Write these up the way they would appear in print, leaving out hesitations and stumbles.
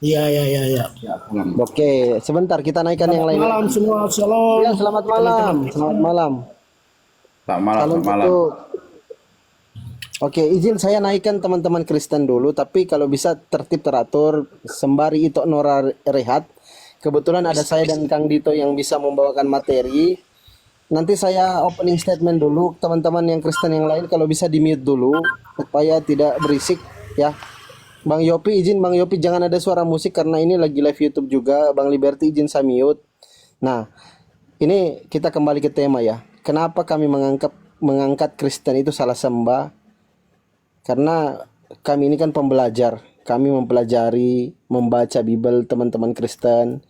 Iya, iya, iya, iya. Ya, pulang. Oke, sebentar kita naikkan yang Selamat lain. malam semua. Shalom. Ya, selamat malam. Teman-teman Selamat Kristen. malam. Selamat malam, Salam selamat malam. tutup. Oke, izin saya naikkan teman-teman Kristen dulu, tapi kalau bisa tertib teratur, sembari itu Nora rehat. Kebetulan ada saya dan Kang Dito yang bisa membawakan materi. Nanti saya opening statement dulu, teman-teman yang Kristen yang lain kalau bisa di-mute dulu supaya tidak berisik ya. Bang Yopi izin Bang Yopi jangan ada suara musik karena ini lagi live YouTube juga. Bang Liberty izin saya mute. Nah, ini kita kembali ke tema ya. Kenapa kami mengangkat Kristen itu salah sembah? Karena kami ini kan pembelajar. Kami mempelajari, membaca Bible teman-teman Kristen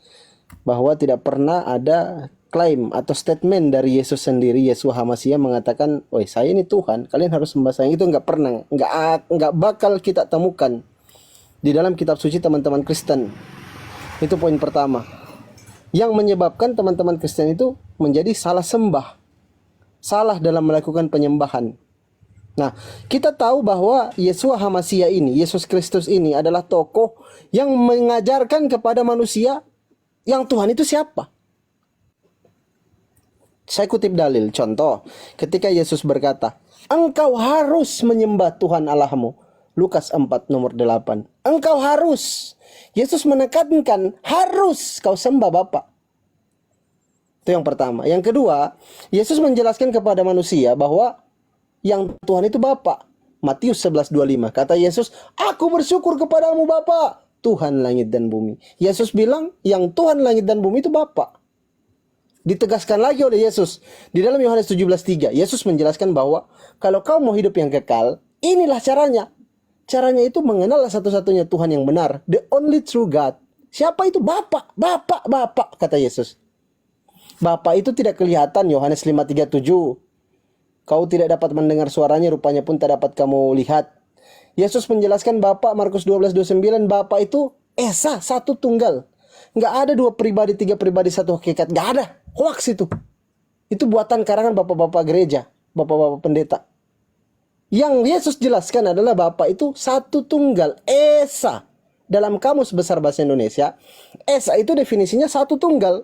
bahwa tidak pernah ada klaim atau statement dari Yesus sendiri, Yesus HaMasiah mengatakan, "Oi, saya ini Tuhan, kalian harus sembah saya." Itu nggak pernah, nggak bakal kita temukan di dalam kitab suci teman-teman Kristen. Itu poin pertama. Yang menyebabkan teman-teman Kristen itu menjadi salah sembah, salah dalam melakukan penyembahan. Nah, kita tahu bahwa Yesua HaMasiah ini, Yesus Kristus ini adalah tokoh yang mengajarkan kepada manusia yang Tuhan itu siapa. Saya kutip dalil, contoh, ketika Yesus berkata, "Engkau harus menyembah Tuhan Allahmu." Lukas 4 nomor 8. Engkau harus. Yesus menekankan, harus kau sembah Bapa. Itu yang pertama. Yang kedua, Yesus menjelaskan kepada manusia bahwa yang Tuhan itu Bapa. Matius 11:25. Kata Yesus, "Aku bersyukur kepadamu Bapa, Tuhan langit dan bumi." Yesus bilang, yang Tuhan langit dan bumi itu Bapa. Ditegaskan lagi oleh Yesus di dalam Yohanes 17:3. Yesus menjelaskan bahwa kalau kau mau hidup yang kekal, inilah caranya. Caranya itu mengenal satu-satunya Tuhan yang benar, the only true God. Siapa itu? Bapa, Bapa, Bapa, kata Yesus. Bapa itu tidak kelihatan, Yohanes 5:37. Kau tidak dapat mendengar suaranya, rupanya pun tak dapat kamu lihat. Yesus menjelaskan Bapa, Markus 12:29, Bapa itu Esa, satu tunggal. Nggak ada dua pribadi, tiga pribadi, satu hakikat. Nggak ada. Hoax itu. Itu buatan karangan bapak-bapak gereja, bapak-bapak pendeta. Yang Yesus jelaskan adalah Bapa itu satu tunggal, Esa. Dalam kamus besar bahasa Indonesia, Esa itu definisinya satu tunggal.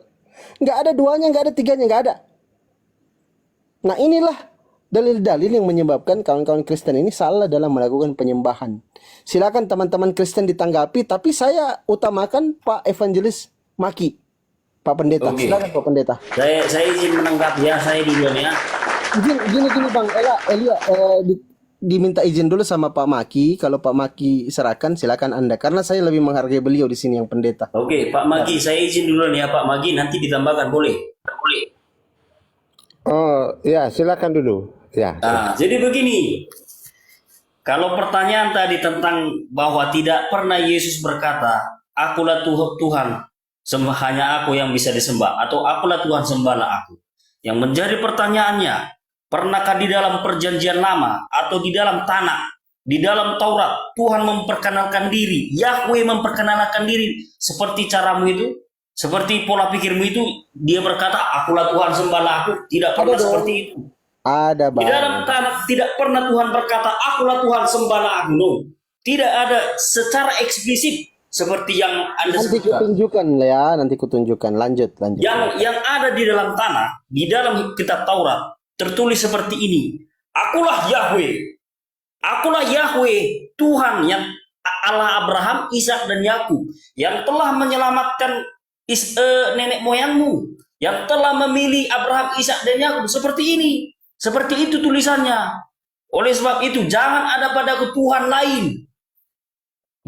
Nggak ada duanya, nggak ada tiganya, nggak ada. Nah inilah dalil-dalil yang menyebabkan kawan-kawan Kristen ini salah dalam melakukan penyembahan. Silakan teman-teman Kristen ditanggapi, tapi saya utamakan Pak Evangelis Maki, Pak Pendeta. Oke, Silakan Pak Pendeta. saya izin menanggapi ya, saya duluan ya. Gini Bang Elia, diminta izin dulu sama Pak Maki. Kalau Pak Maki serahkan, silakan Anda. Karena saya lebih menghargai beliau di sini yang pendeta. Oke, Pak Magi, saya izin duluan ya, Pak Magi, nanti ditambahkan boleh? Boleh. Oh, ya, silakan dulu. Ya, ya. Nah, jadi begini, kalau pertanyaan tadi tentang bahwa tidak pernah Yesus berkata, "Akulah Tuhan, hanya aku yang bisa disembah," atau "Akulah Tuhan, sembahlah aku." Yang menjadi pertanyaannya, pernahkah di dalam perjanjian lama atau di dalam tanah, di dalam Taurat, Tuhan memperkenalkan diri, Yahweh memperkenalkan diri seperti caramu itu, seperti pola pikirmu itu, dia berkata, "Akulah Tuhan, sembahlah aku." Tidak Ada pernah dong. seperti itu. Ada Di Bang. dalam tanah tidak pernah Tuhan berkata, "Akulah Tuhan, sembahlah aku." No. Tidak ada secara eksplisit seperti yang Anda Nanti sebutkan. kutunjukkan ya, nanti kutunjukkan. Lanjut. Yang ada di dalam tanah, di dalam kitab Taurat, tertulis seperti ini. "Akulah Yahweh. Akulah Yahweh, Tuhan yang Allah Abraham, Ishak dan Yakub, yang telah menyelamatkan nenek moyangmu, yang telah memilih Abraham, Ishak dan Yakub." Seperti ini. Seperti itu tulisannya. Oleh sebab itu, jangan ada padaku Tuhan lain.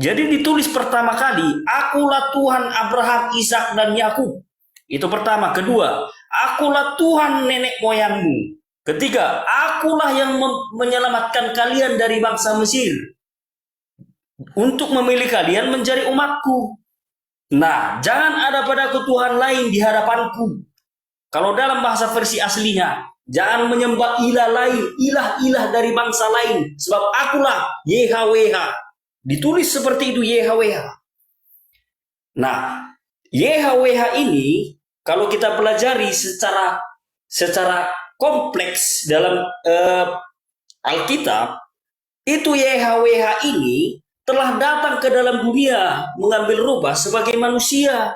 Jadi ditulis pertama kali, "Akulah Tuhan Abraham, Ishak dan Yakub." Itu pertama. Kedua, "Akulah Tuhan nenek moyangmu." Ketiga, "Akulah yang menyelamatkan kalian dari bangsa Mesir untuk memilih kalian menjadi umatku." Nah, jangan ada padaku Tuhan lain di hadapanku. Kalau dalam bahasa versi aslinya, jangan menyembah ilah lain, ilah-ilah dari bangsa lain, sebab akulah YHWH. Ditulis seperti itu, YHWH. Nah, YHWH ini kalau kita pelajari secara kompleks dalam Alkitab, itu YHWH ini telah datang ke dalam dunia mengambil rubah sebagai manusia.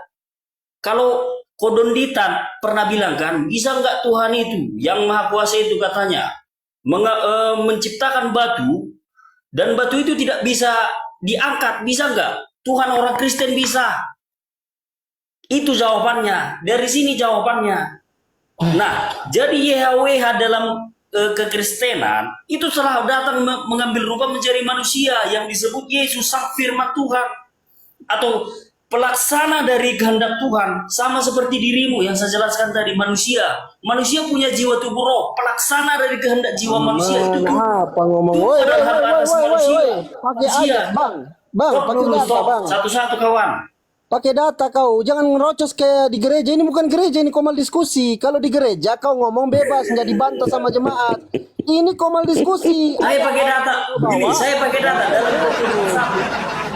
Kalau Kodonditan pernah bilang kan, bisa nggak Tuhan itu yang Maha Kuasa itu katanya menciptakan batu dan batu itu tidak bisa diangkat, bisa nggak? Tuhan orang Kristen bisa. Itu jawabannya. Dari sini jawabannya. Nah, jadi YHWH dalam kekristenan itu telah datang mengambil rupa menjadi manusia yang disebut Yesus Sang Firman Tuhan atau pelaksana dari kehendak Tuhan, sama seperti dirimu yang saya jelaskan tadi. Manusia punya jiwa tubuh roh, pelaksana dari kehendak jiwa manusia itu Apa ngomong? Tuhan Woi, adalah hamba atas manusia. pakai Manusia. ayat, Bang. Bang, Stop pakai dulu, data, stop. Bang. Satu-satu kawan. Pakai data kau, jangan ngerocos kayak di gereja. Ini bukan gereja, ini komal diskusi. Kalau di gereja kau ngomong bebas, nggak dibantah sama jemaat. Ini komal diskusi. Saya pakai data. Begini, saya pakai data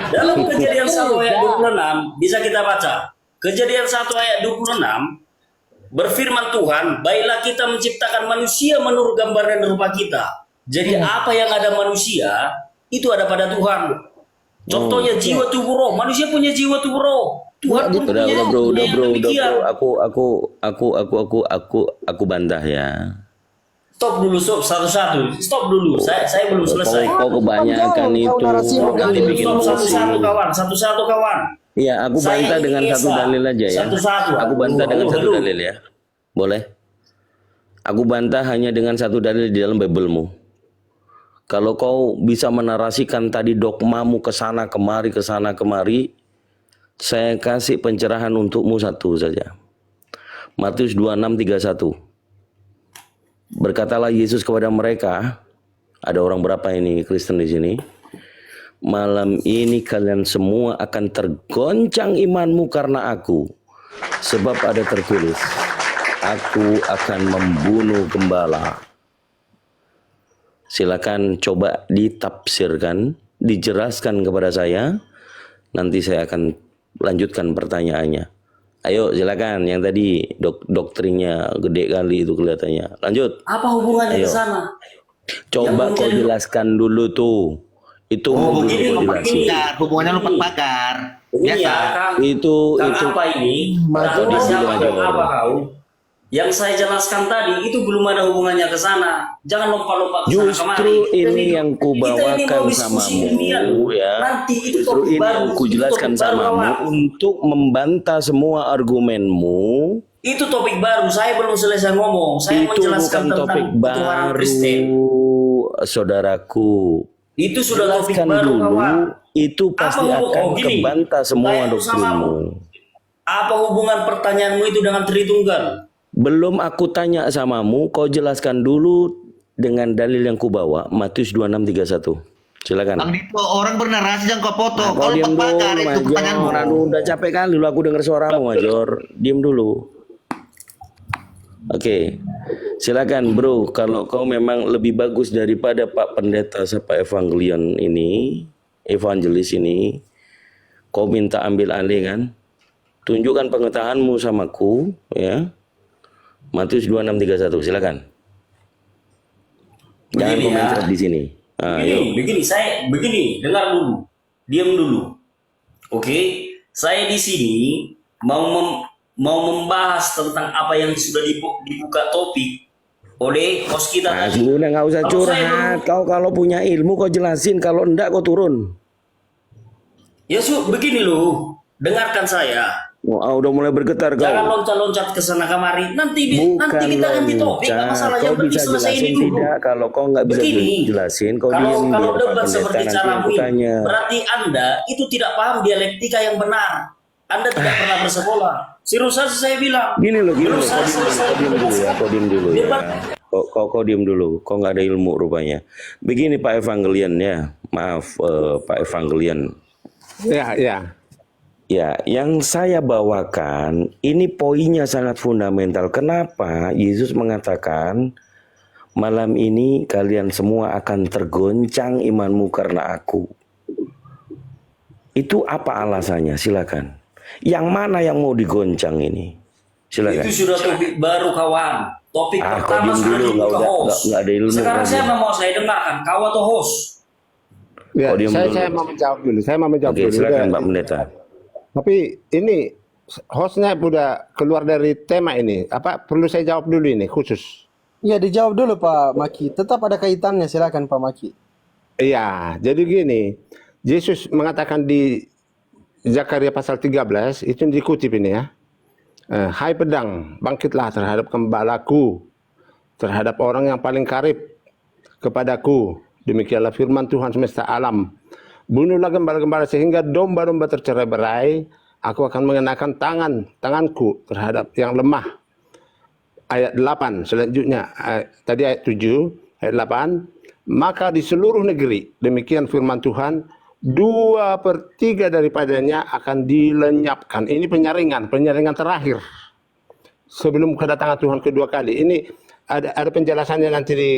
dalam Kejadian 1 ayat 26 bisa kita baca. Kejadian 1 ayat 26 berfirman Tuhan, baiklah kita menciptakan manusia menurut gambar dan rupa kita. Jadi apa yang ada manusia itu ada pada Tuhan. Contohnya jiwa tubuh roh. Manusia punya jiwa tubuh roh. Tuhan pun punya Udah bro, demikian. aku bantah ya. Stop dulu, satu-satu. Stop dulu. Saya belum selesai. Kau kebanyakan itu. Nanti bikin stop emosi. satu-satu kawan. Iya, aku Saya bantah dengan ingin satu Esa. dalil aja ya. Satu-satu. Aku bantah dengan satu Dulu. dalil ya. Boleh? Aku bantah hanya dengan satu dalil di dalam Bible-mu. Kalau kau bisa menarasikan tadi dogmamu ke sana kemari, saya kasih pencerahan untukmu satu saja. Matius 26:31. Berkatalah Yesus kepada mereka, ada orang berapa ini Kristen di sini? Malam ini kalian semua akan tergoncang imanmu karena aku. Sebab ada tertulis, aku akan membunuh gembala. Silakan coba ditafsirkan, dijelaskan kepada saya. Nanti saya akan lanjutkan pertanyaannya. Ayo silakan, yang tadi doktrinnya gede kali itu kelihatannya. Lanjut. Apa hubungannya Ayo. ke sana? Coba kau jelaskan dulu tuh. Itu dulu begini, kau begini. jelasin. Pagar, hubungannya lompat pagar. Ini Biasa. ya, Kang. Itu Apa ini? Maju Kang, siapa dulu, Kang? maju. Apa kau? Yang saya jelaskan tadi itu belum ada hubungannya ke sana. Jangan lompat-lompat ke sana Justru kemari. ini yang kubawakan samamu ya. Nanti itu Justru topik ini baru. yang kujelaskan Itu topik baru, samamu kawan. untuk membantah semua argumenmu. Itu topik baru. Saya belum selesai ngomong. Saya Itu menjelaskan bukan topik tentang ketuhanan baru, Kristen. saudaraku. Itu sudah topik Jelaskan baru, dulu. kawan. Itu pasti Apa akan gini, kebantah semua tanya doktrinmu. Apa hubungan pertanyaanmu itu dengan Tritunggal? Belum aku tanya samamu, kau jelaskan dulu dengan dalil yang kubawa, Matius 26:31. Silakan. Bang Dito, orang bernarasi jangan kau foto. Nah, Kau kau diam lompat dulu, pagar itu pertanyaanmu. Major. Aduh, udah capek kali lu aku dengar suaramu, Major. Diam dulu. Oke. Silakan, Bro. Kalau kau memang lebih bagus daripada Pak Pendeta Pak Evangelis ini, kau minta ambil alih kan? Tunjukkan pengetahuanmu samaku, ya. Matius 26:31, silakan. Jangan Begini komentar ya. di sini. Ah, yuk. Begini, dengar dulu, diam dulu. Oke, saya di sini mau membahas tentang apa yang sudah dibuka topik oleh host kita Nah, tadi. udah nggak usah Kalau saya curhat. Kau kalau punya ilmu kau jelasin, kalau enggak kau turun. Ya begini loh, dengarkan saya. Wah, udah mulai bergetar kau. Jangan loncat-loncat ke sana kemari. Nanti Bukan kita ganti topik. Nggak masalah, kau yang penting bisa selesai jelasin ini dulu. tidak? Kalau kau nggak bisa Begini, jelasin, kau kalau diam biar Pak debat Pendeta seperti nanti caramu aku ini, tanya. berarti Anda itu tidak paham dialektika yang benar. Anda tidak pernah bersekolah. Serius saya bilang. Gini loh, Terus kau diem dulu ya, kau diem dulu ya. Kau diem dulu, kau nggak ada ilmu rupanya. Begini Pak Evangelian ya, maaf Pak Evangelian. Ya, ya. Ya, yang saya bawakan ini poinnya sangat fundamental. Kenapa Yesus mengatakan malam ini kalian semua akan tergoncang imanmu karena aku? Itu apa alasannya? Silakan. Yang mana yang mau digoncang ini? Silakan. Itu sudah topik baru kawan. Topik Kau pertama diem sudah dulu, dibuka host. nggak ada ilmu. Sekarang kau saya diem. mau saya dengarkan. Kau atau host? Ya, Podium dulu. saya mau menjawab dulu. Saya mau menjawab Oke, dulu. silakan Pak Pendeta. Tapi ini hostnya udah keluar dari tema ini. Apa perlu saya jawab dulu ini khusus? Ya, dijawab dulu Pak Maki. Tetap ada kaitannya, silakan Pak Maki. Iya, jadi gini. Yesus mengatakan di Zakaria pasal 13, itu dikutip ini ya. Hai pedang, bangkitlah terhadap gembalaku, terhadap orang yang paling karib kepadaku. Demikianlah firman Tuhan semesta alam. Bunuhlah gembala-gembala sehingga domba-domba tercerai-berai. Aku akan mengenakan tanganku terhadap yang lemah. Ayat 8 selanjutnya. Tadi ayat 7, ayat 8. Maka di seluruh negeri, demikian firman Tuhan, 2/3 daripadanya akan dilenyapkan. Ini penyaringan terakhir sebelum kedatangan Tuhan kedua kali. Ini ada penjelasannya nanti di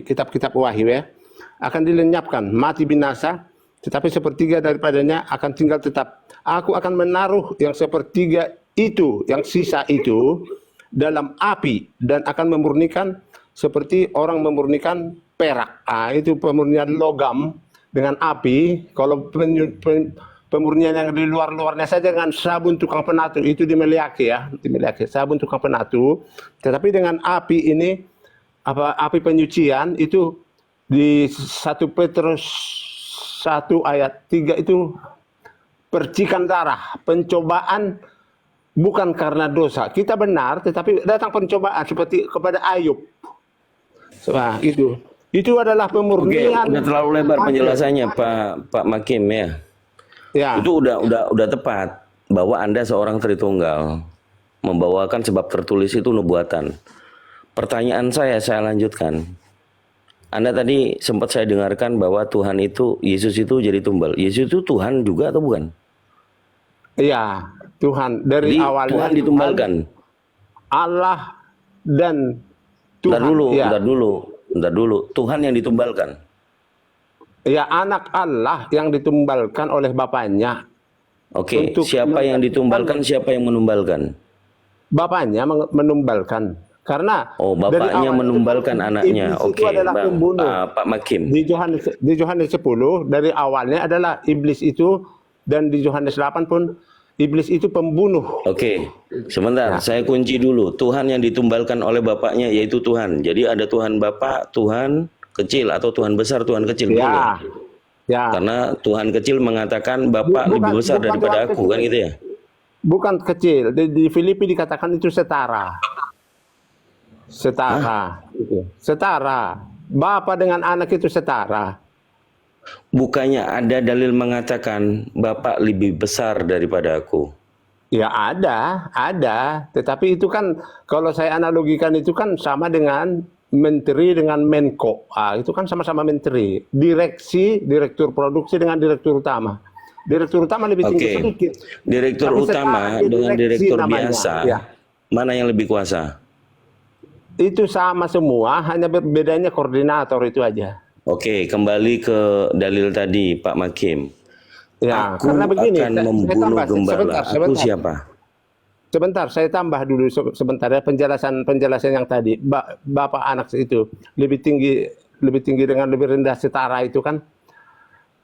kitab-kitab Wahyu ya. Akan dilenyapkan, mati binasa, tetapi 1/3 daripadanya akan tinggal tetap. Aku akan menaruh yang 1/3 itu, yang sisa itu dalam api dan akan memurnikan seperti orang memurnikan perak. Itu pemurnian logam dengan api. Kalau pemurnian yang di luar-luarnya saja dengan sabun tukang penatu, itu di Meleakhi ya, di Meleakhi, sabun tukang penatu. Tetapi dengan api ini, api penyucian itu di 1 Petrus 1 ayat 3 itu percikan darah, pencobaan bukan karena dosa. Kita benar, tetapi datang pencobaan seperti kepada Ayub. Nah, itu adalah Oke, pemurnian. udah terlalu lebar penjelasannya Pak Makim ya. Ya. Itu udah tepat bahwa Anda seorang Tritunggal membawakan sebab tertulis itu nubuatan. Pertanyaan saya lanjutkan. Anda tadi sempat saya dengarkan bahwa Tuhan itu, Yesus itu jadi tumbal. Yesus itu Tuhan juga atau bukan? Iya, Tuhan dari Jadi awalnya Tuhan ditumbalkan. Allah dan Tuhan. Bentar dulu. Tuhan yang ditumbalkan. Ya, anak Allah yang ditumbalkan oleh Bapaknya. Oke, Untuk siapa yang ditumbalkan, siapa yang menumbalkan? Bapaknya menumbalkan. Karena Bapaknya menumbalkan anaknya. Iblis itu Oke, adalah Bang, pembunuh. Pak Makim. Di Yohanes 10 dari awalnya adalah iblis itu, dan di Yohanes 8 pun iblis itu pembunuh. Oke, sebentar, saya kunci dulu. Tuhan yang ditumbalkan oleh Bapaknya yaitu Tuhan. Jadi ada Tuhan Bapa, Tuhan kecil atau Tuhan besar, Tuhan kecil. Ya. Boleh? Ya. Karena Tuhan kecil mengatakan Bapak lebih besar daripada aku, kan gitu ya? Bukan kecil. Di Filipi dikatakan itu setara. Setara. Bapa dengan anak itu setara. Bukannya ada dalil mengatakan Bapak lebih besar daripada aku? Ya ada. Tetapi itu kan kalau saya analogikan itu kan sama dengan menteri dengan menko. Itu kan sama-sama menteri. Direktur produksi dengan direktur utama. Direktur utama lebih tinggi sedikit. Direktur Tapi utama setara, dengan direktur namanya. biasa, Ya. mana yang lebih kuasa? Itu sama semua, hanya bedanya koordinator itu aja. Oke, kembali ke dalil tadi Pak Makim. Ya, Aku karena begini, akan saya membunuh tambah, gembala. Aku siapa? Sebentar, saya tambah dulu sebentar ya penjelasan yang tadi. Bapak anak itu lebih tinggi dengan lebih rendah setara itu kan.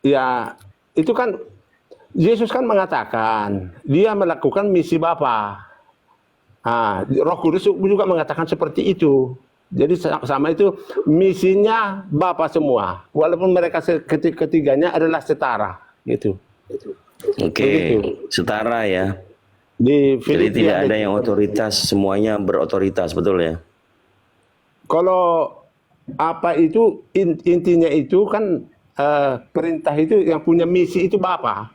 Ya, itu kan Yesus kan mengatakan dia melakukan misi Bapa. Roh Kudus juga mengatakan seperti itu. Jadi sama itu misinya Bapa semua. Walaupun mereka ketiganya adalah setara gitu. Oke, setara ya. Jadi tidak ada yang otoritas, semuanya berotoritas, betul ya? Kalau apa itu intinya itu kan perintah itu yang punya misi itu Bapa.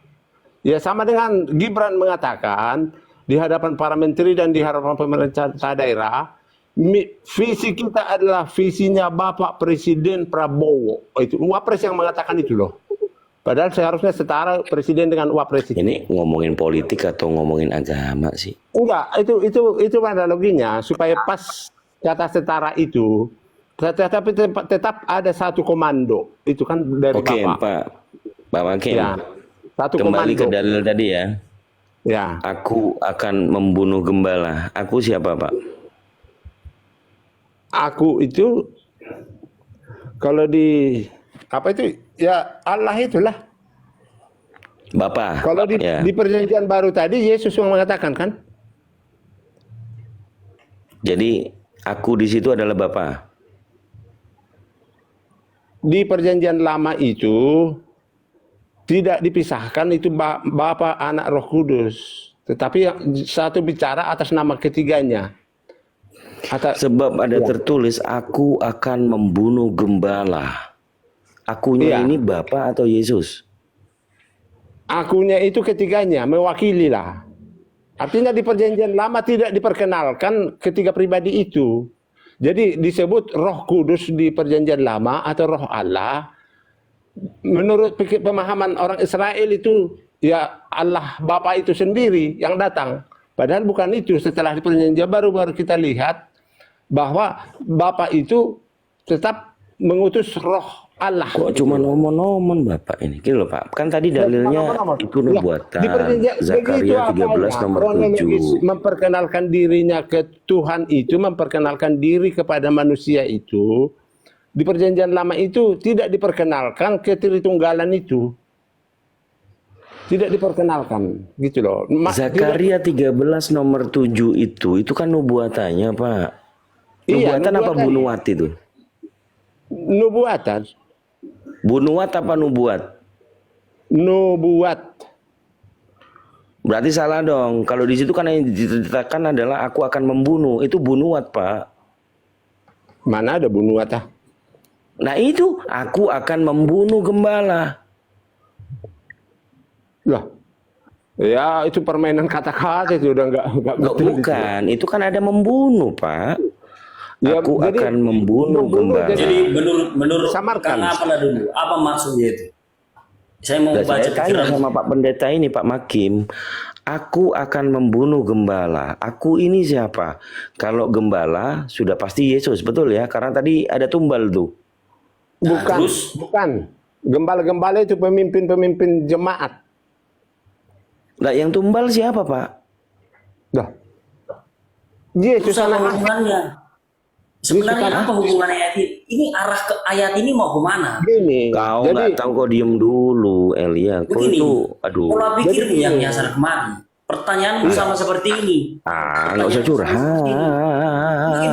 Ya sama dengan Gibran mengatakan di hadapan para menteri dan di hadapan pemerintah daerah, visi kita adalah visinya Bapak Presiden Prabowo. Itu Wapres yang mengatakan itu loh. Padahal seharusnya setara presiden dengan wapres. Ini ngomongin politik atau ngomongin agama sih? Enggak, itu analoginya supaya pas kata setara itu. Tetapi tetap ada satu komando. Itu kan dari Oke, Bapak. Pak Makim. Ya, satu Kembali komando. ke dalil tadi ya. Ya. Aku akan membunuh gembala. Aku siapa, Pak? Aku itu kalau di apa itu ya Allah itulah. Bapa. Kalau Ya. di perjanjian baru tadi Yesus yang mengatakan kan? Jadi aku di situ adalah Bapa. Di perjanjian lama itu tidak dipisahkan itu Bapa, Anak, Roh Kudus. Tetapi yang satu bicara atas nama ketiganya. Sebab ada tertulis, aku akan membunuh gembala. Akunya Iya. ini Bapa atau Yesus? Akunya itu ketiganya, mewakili lah. Artinya di perjanjian lama tidak diperkenalkan ketiga pribadi itu. Jadi disebut Roh Kudus di perjanjian lama atau Roh Allah. Menurut pemahaman orang Israel itu ya Allah Bapa itu sendiri yang datang. Padahal bukan itu. Setelah di perjanjian baru kita lihat bahwa Bapa itu tetap mengutus Roh Allah. Kok cuma nomor-nomor Bapak ini? Gini loh Pak, kan tadi dalilnya itu nubuatan. Di perjanjian Zakaria 13 nomor 7. Memperkenalkan dirinya ke Tuhan itu, memperkenalkan diri kepada manusia itu. Di perjanjian lama itu tidak diperkenalkan ketritunggalan itu. Tidak diperkenalkan, gitu loh. Zakaria 13 nomor 7 itu kan nubuatannya Pak. Iya, Nubuatan apa nubuatan. bunuat itu? Nubuatan. Bunuat apa nubuat? Nubuat. Berarti salah dong. Kalau di situ kan yang diceritakan adalah aku akan membunuh. Itu bunuat Pak. Mana ada bunuat ah? Nah itu aku akan membunuh gembala. Lah. Ya itu permainan kata-kata itu udah nggak Loh, betul itu. bukan, itu kan ada membunuh Pak. Ya, Aku jadi akan membunuh gembala. Jadi menurut Samarkan. Kang Apalah dulu, apa maksudnya itu? Saya mau Nah, baca saya tanya pikiran. sama Pak Pendeta ini, Pak Makim. Aku akan membunuh gembala. Aku ini siapa? Kalau gembala sudah pasti Yesus, betul ya? Karena tadi ada tumbal tuh. Bukan, terus? bukan. Gembala-gembala itu pemimpin-pemimpin jemaat. Nah, yang tumbal siapa Pak? Dah. Terus Yesus apa anak hubungannya? Sebenarnya apa hubungannya ayat ini? Ini arah ke ayat ini mau kemana? gini. Kau Jadi nggak tahu, kau diem dulu, Elia. Kau Begini, itu, aduh. pola pikirmu Jadi yang begini. nyasar kemari. Pertanyaanmu sama seperti ini. Nggak usah curhat.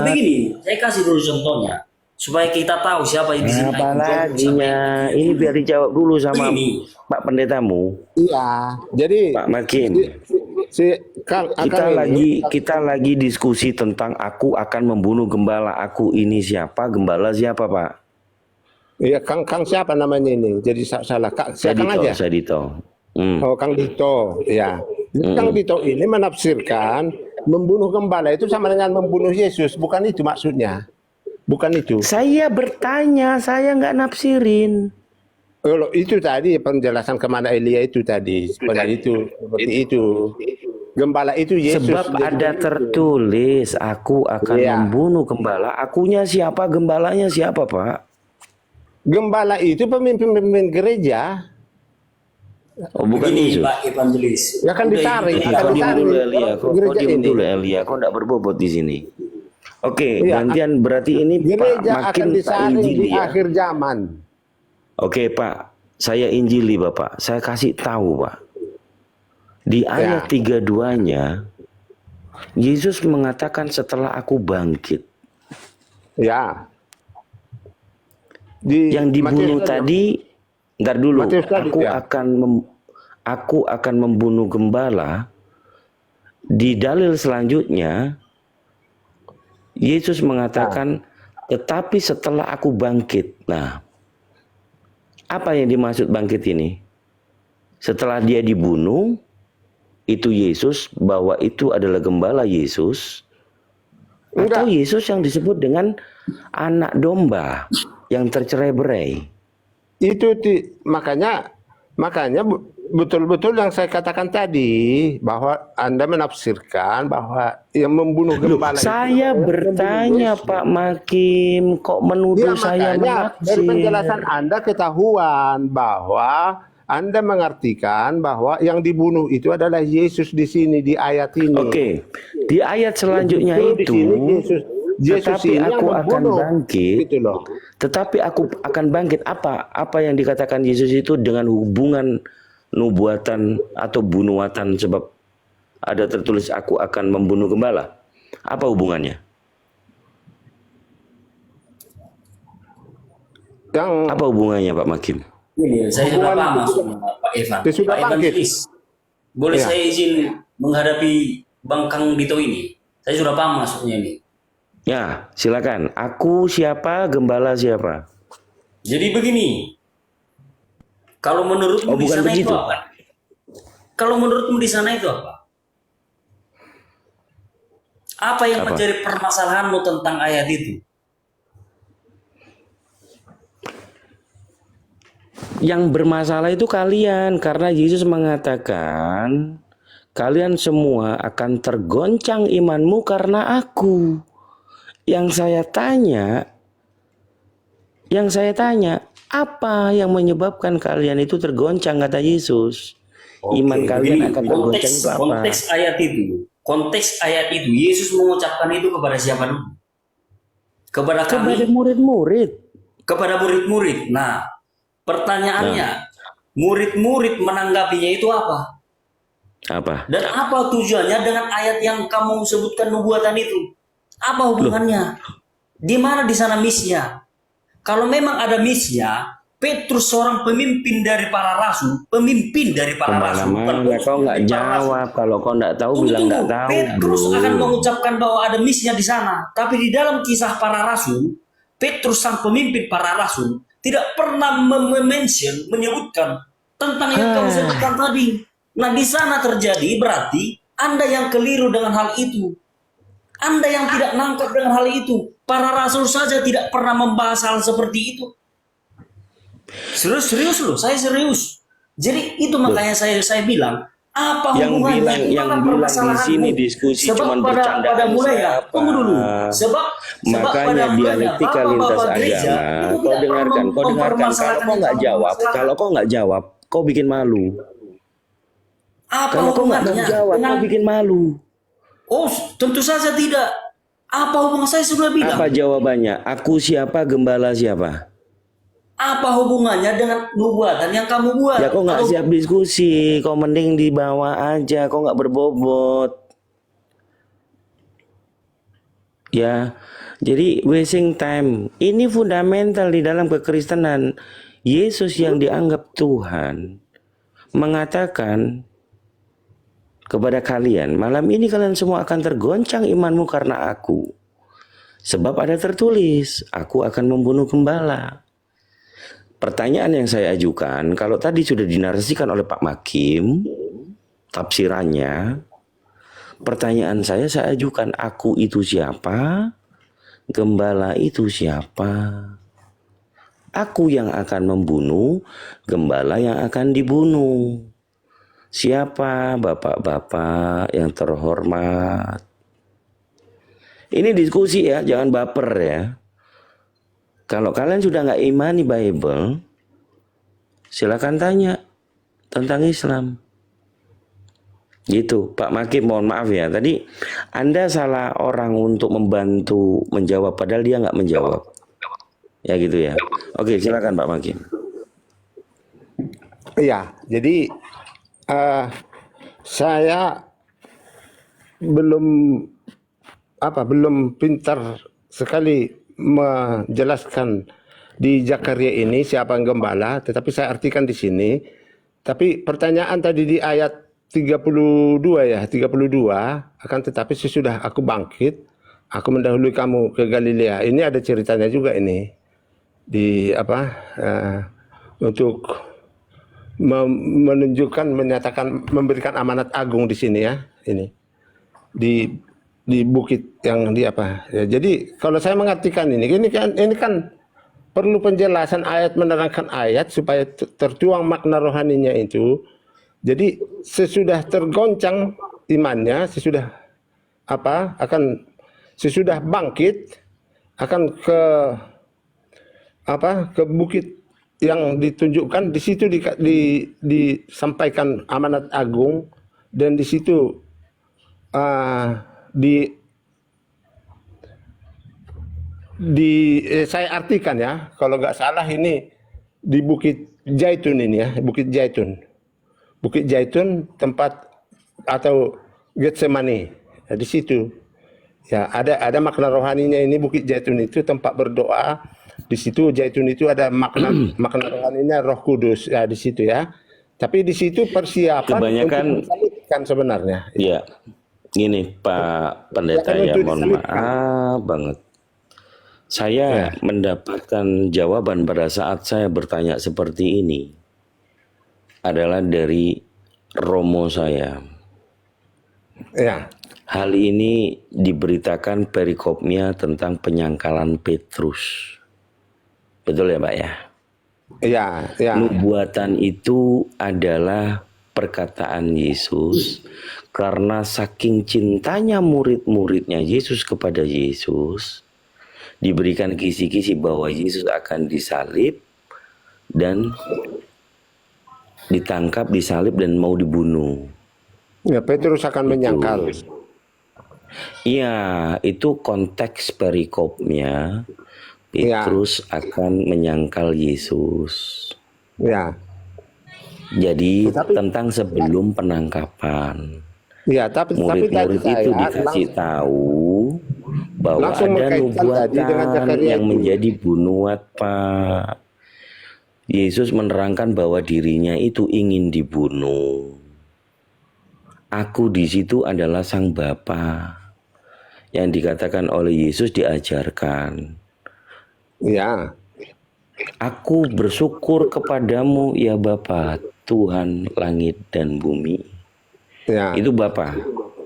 Begini, saya kasih dulu contohnya. Supaya kita tahu siapa yang di sini. Apa laginya? Ini biar dijawab dulu sama Begini. Pak Pendetamu, iya. Jadi Pak Makim. Kita lagi diskusi tentang aku akan membunuh gembala. Aku ini siapa? Gembala siapa, Pak? Iya, Kang siapa namanya ini? Jadi salah. Kang aja. Saya Dito. Oh, Kang Dito. Ya. Kang Dito ini menafsirkan membunuh gembala itu sama dengan membunuh Yesus. Bukan itu maksudnya. Bukan itu. Saya bertanya, saya nggak nafsirin. Kalau itu tadi penjelasan kemana Elia itu tadi. Seperti itu. Gembala itu Yesus. Sebab ada tertulis, aku akan Iya. membunuh gembala. Akunya siapa? Gembalanya siapa, Pak? Gembala itu pemimpin-pemimpin gereja. Oh, bukan Begini, Yesus. Pak Evangelis. Ya kan Udah, ditarik. ini, Kau diem dulu, Elia. Kau Gereja diem ini. dulu, Elia. Kau nggak berbobot di sini. Oke, Iya. gantian berarti ini Pak Gereja Makin akan tak disaring di injili ya. akhir zaman. Oke, Pak. Saya injili, Bapak. Saya kasih tahu, Pak. Di ayat 32-nya, Yesus mengatakan setelah aku bangkit. Ya. Yang dibunuh Matius tadi, ntar dulu. Matius tadi, ya. Aku akan membunuh gembala. Di dalil selanjutnya, Yesus mengatakan, tetapi setelah aku bangkit. Nah, apa yang dimaksud bangkit ini? Setelah dia dibunuh, itu Yesus, bahwa itu adalah gembala Yesus. Atau Yesus yang disebut dengan anak domba yang tercerai-berai. Itu makanya betul-betul yang saya katakan tadi bahwa Anda menafsirkan bahwa yang membunuh gembala Saya itu bertanya Pak Makim, kok menuduh saya makanya dari menafsir? penjelasan Anda ketahuan bahwa Anda mengartikan bahwa yang dibunuh itu adalah Yesus di sini di ayat ini. Oke, di ayat selanjutnya Betul, di itu sini Yesus Yesus Tetapi ini aku yang akan membunuh. bangkit. Gitu loh. Tetapi aku akan bangkit. Apa yang dikatakan Yesus itu dengan hubungan nubuatan atau bunuatan, sebab ada tertulis aku akan membunuh gembala. Apa hubungannya? Yang Apa hubungannya Pak Makim? Ini saya sudah Hubungan paham itu maksudnya Pak Evan. Dia sudah Pak bangkit. Evangelis, boleh Iya. saya izin menghadapi Bang Kang Dito ini? Saya sudah paham maksudnya ini. Ya, silakan. Aku siapa, gembala siapa? Jadi begini, kalau menurutmu Oh, di bukan sana itu begitu. apa? Kalau menurutmu di sana itu apa? Apa yang Apa? menjadi permasalahanmu tentang ayat itu? Yang bermasalah itu kalian, karena Yesus mengatakan kalian semua akan tergoncang imanmu karena aku. Yang saya tanya, apa yang menyebabkan kalian itu tergoncang, kata Yesus? Iman kalian begini, akan tergoncang itu apa? Konteks ayat itu, Yesus mengucapkan itu kepada siapa dulu? Kepada Kepada kami, murid-murid. kepada murid-murid. Nah, pertanyaannya, murid-murid menanggapinya itu apa? Apa? Dan apa tujuannya dengan ayat yang kamu sebutkan nubuatan itu? Apa hubungannya? Di mana di sana miss-nya? Kalau memang ada miss-nya, Petrus seorang pemimpin dari para rasul, Kemana-mana kau nggak jawab. Kalau kau nggak tahu, bilang nggak tahu. Petrus bro. akan mengucapkan bahwa ada miss-nya di sana. Tapi di dalam kisah para rasul, Petrus sang pemimpin para rasul tidak pernah menyebutkan tentang yang kamu sebutkan tadi. Nah, di sana terjadi berarti Anda yang keliru dengan hal itu. Anda yang tidak nangkap dengan hal itu. Para rasul saja tidak pernah membahas hal seperti itu. Serius loh, saya serius. Jadi itu makanya saya bilang, apa Yang hubungannya? bilang- yang Mana bilang di permasalahanmu? sini diskusi Sebab cuman pada bercandaan mulanya, siapa? tunggu dulu. Sebab Makanya pada mulanya, dialektika lintas bapak-bapak gereja agama. itu Kau tidak dengarkan, pernah kau dengarkan. Kalau mempermasalahkan kau nggak yang jawab, kamu kalau kau nggak jawab, kau bikin malu. apa Kalau kau nggak hubungannya jawab, dengan- kau bikin malu. Oh, tentu saja tidak. Apa hubungan, saya sudah bilang? Apa jawabannya? Aku siapa, gembala siapa? Apa hubungannya dengan nubuatan yang kamu buat? Ya kau nggak Atau- siap diskusi, kau mending di bawah aja, kau nggak berbobot. Ya, jadi wasting time. Ini fundamental di dalam kekristenan. Yesus yang dianggap Tuhan mengatakan kepada kalian, malam ini kalian semua akan tergoncang imanmu karena aku. Sebab ada tertulis, aku akan membunuh gembala. Pertanyaan yang saya ajukan, kalau tadi sudah dinarasikan oleh Pak Makim, tafsirannya, pertanyaan saya ajukan, aku itu siapa? Gembala itu siapa? Aku yang akan membunuh, gembala yang akan dibunuh. Siapa bapak-bapak yang terhormat? Ini diskusi ya, jangan baper ya. Kalau kalian sudah nggak imani Bible, silakan tanya tentang Islam. Gitu, Pak Makim, mohon maaf ya. Tadi Anda salah orang untuk membantu menjawab, padahal dia nggak menjawab. Ya gitu ya. Oke, silakan Pak Makim. Iya, jadi saya belum pintar sekali menjelaskan di Zakaria ini siapa yang gembala, tetapi saya artikan di sini. Tapi pertanyaan tadi di ayat 32 ya, 32, akan tetapi sesudah aku bangkit, aku mendahului kamu ke Galilea. Ini ada ceritanya juga ini di untuk menunjukkan, menyatakan, memberikan amanat agung di sini ya, ini di bukit yang di apa ya. Jadi kalau saya mengartikan ini kan perlu penjelasan ayat, menerangkan ayat supaya tertuang makna rohaninya itu. Jadi sesudah tergoncang imannya, sesudah sesudah bangkit akan ke bukit yang ditunjukkan, di situ disampaikan amanat agung, dan di situ saya artikan ya, kalau nggak salah ini di Bukit Zaitun ini ya, Bukit Zaitun. Bukit Zaitun tempat atau Getsemani. Ya, di situ. Ya, ada makna rohaninya ini. Bukit Zaitun itu tempat berdoa. Di situ Zaitun itu ada makna rohaninya Roh Kudus ya di situ ya. Tapi di situ persiapan Kebanyakan untuk disalibkan sebenarnya. ya. Gini Pak Pendeta ya, mohon maaf banget. Saya mendapatkan jawaban pada saat saya bertanya seperti ini adalah dari romo saya. Ya. Hal ini diberitakan perikopnya tentang penyangkalan Petrus. Betul ya Pak ya? Iya, ya. Nubuatan itu adalah perkataan Yesus karena saking cintanya murid-muridnya Yesus kepada Yesus, diberikan kisi-kisi bahwa Yesus akan disalib dan ditangkap, disalib dan mau dibunuh. Ya, Petrus akan menyangkal. Iya, itu konteks perikopnya. Petrus akan menyangkal Yesus. Ya. Jadi tentang sebelum penangkapan. Ya, tapi Murid-murid itu dikasih tahu bahwa ada nubuatan yang menjadi bunuat Pak. Yesus menerangkan bahwa dirinya itu ingin dibunuh. Aku di situ adalah Sang Bapa. Yang dikatakan oleh Yesus diajarkan. Ya. Aku bersyukur kepadamu ya Bapa, Tuhan langit dan bumi. Ya. Itu Bapa,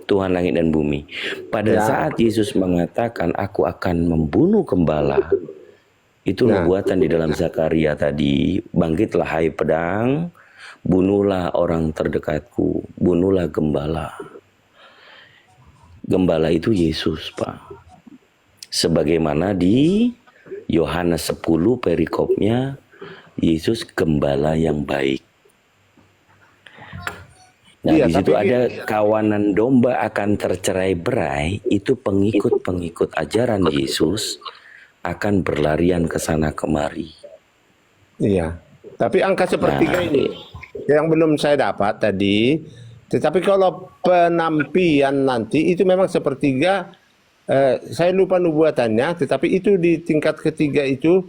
Tuhan langit dan bumi. Pada saat Yesus mengatakan aku akan membunuh gembala, itu nubuatan di dalam Zakaria tadi. Bangkitlah hai pedang, bunuhlah orang terdekatku, bunuhlah gembala. Gembala itu Yesus Pak. Sebagaimana di Yohanes 10 perikopnya, Yesus gembala yang baik. Nah, di situ ada kawanan domba akan tercerai-berai, itu pengikut-pengikut ajaran Yesus akan berlarian ke sana kemari. Iya. Tapi angka sepertiga ini yang belum saya dapat tadi. Tetapi kalau penampian nanti itu memang sepertiga. Saya lupa nubuatannya, tetapi itu di tingkat ketiga itu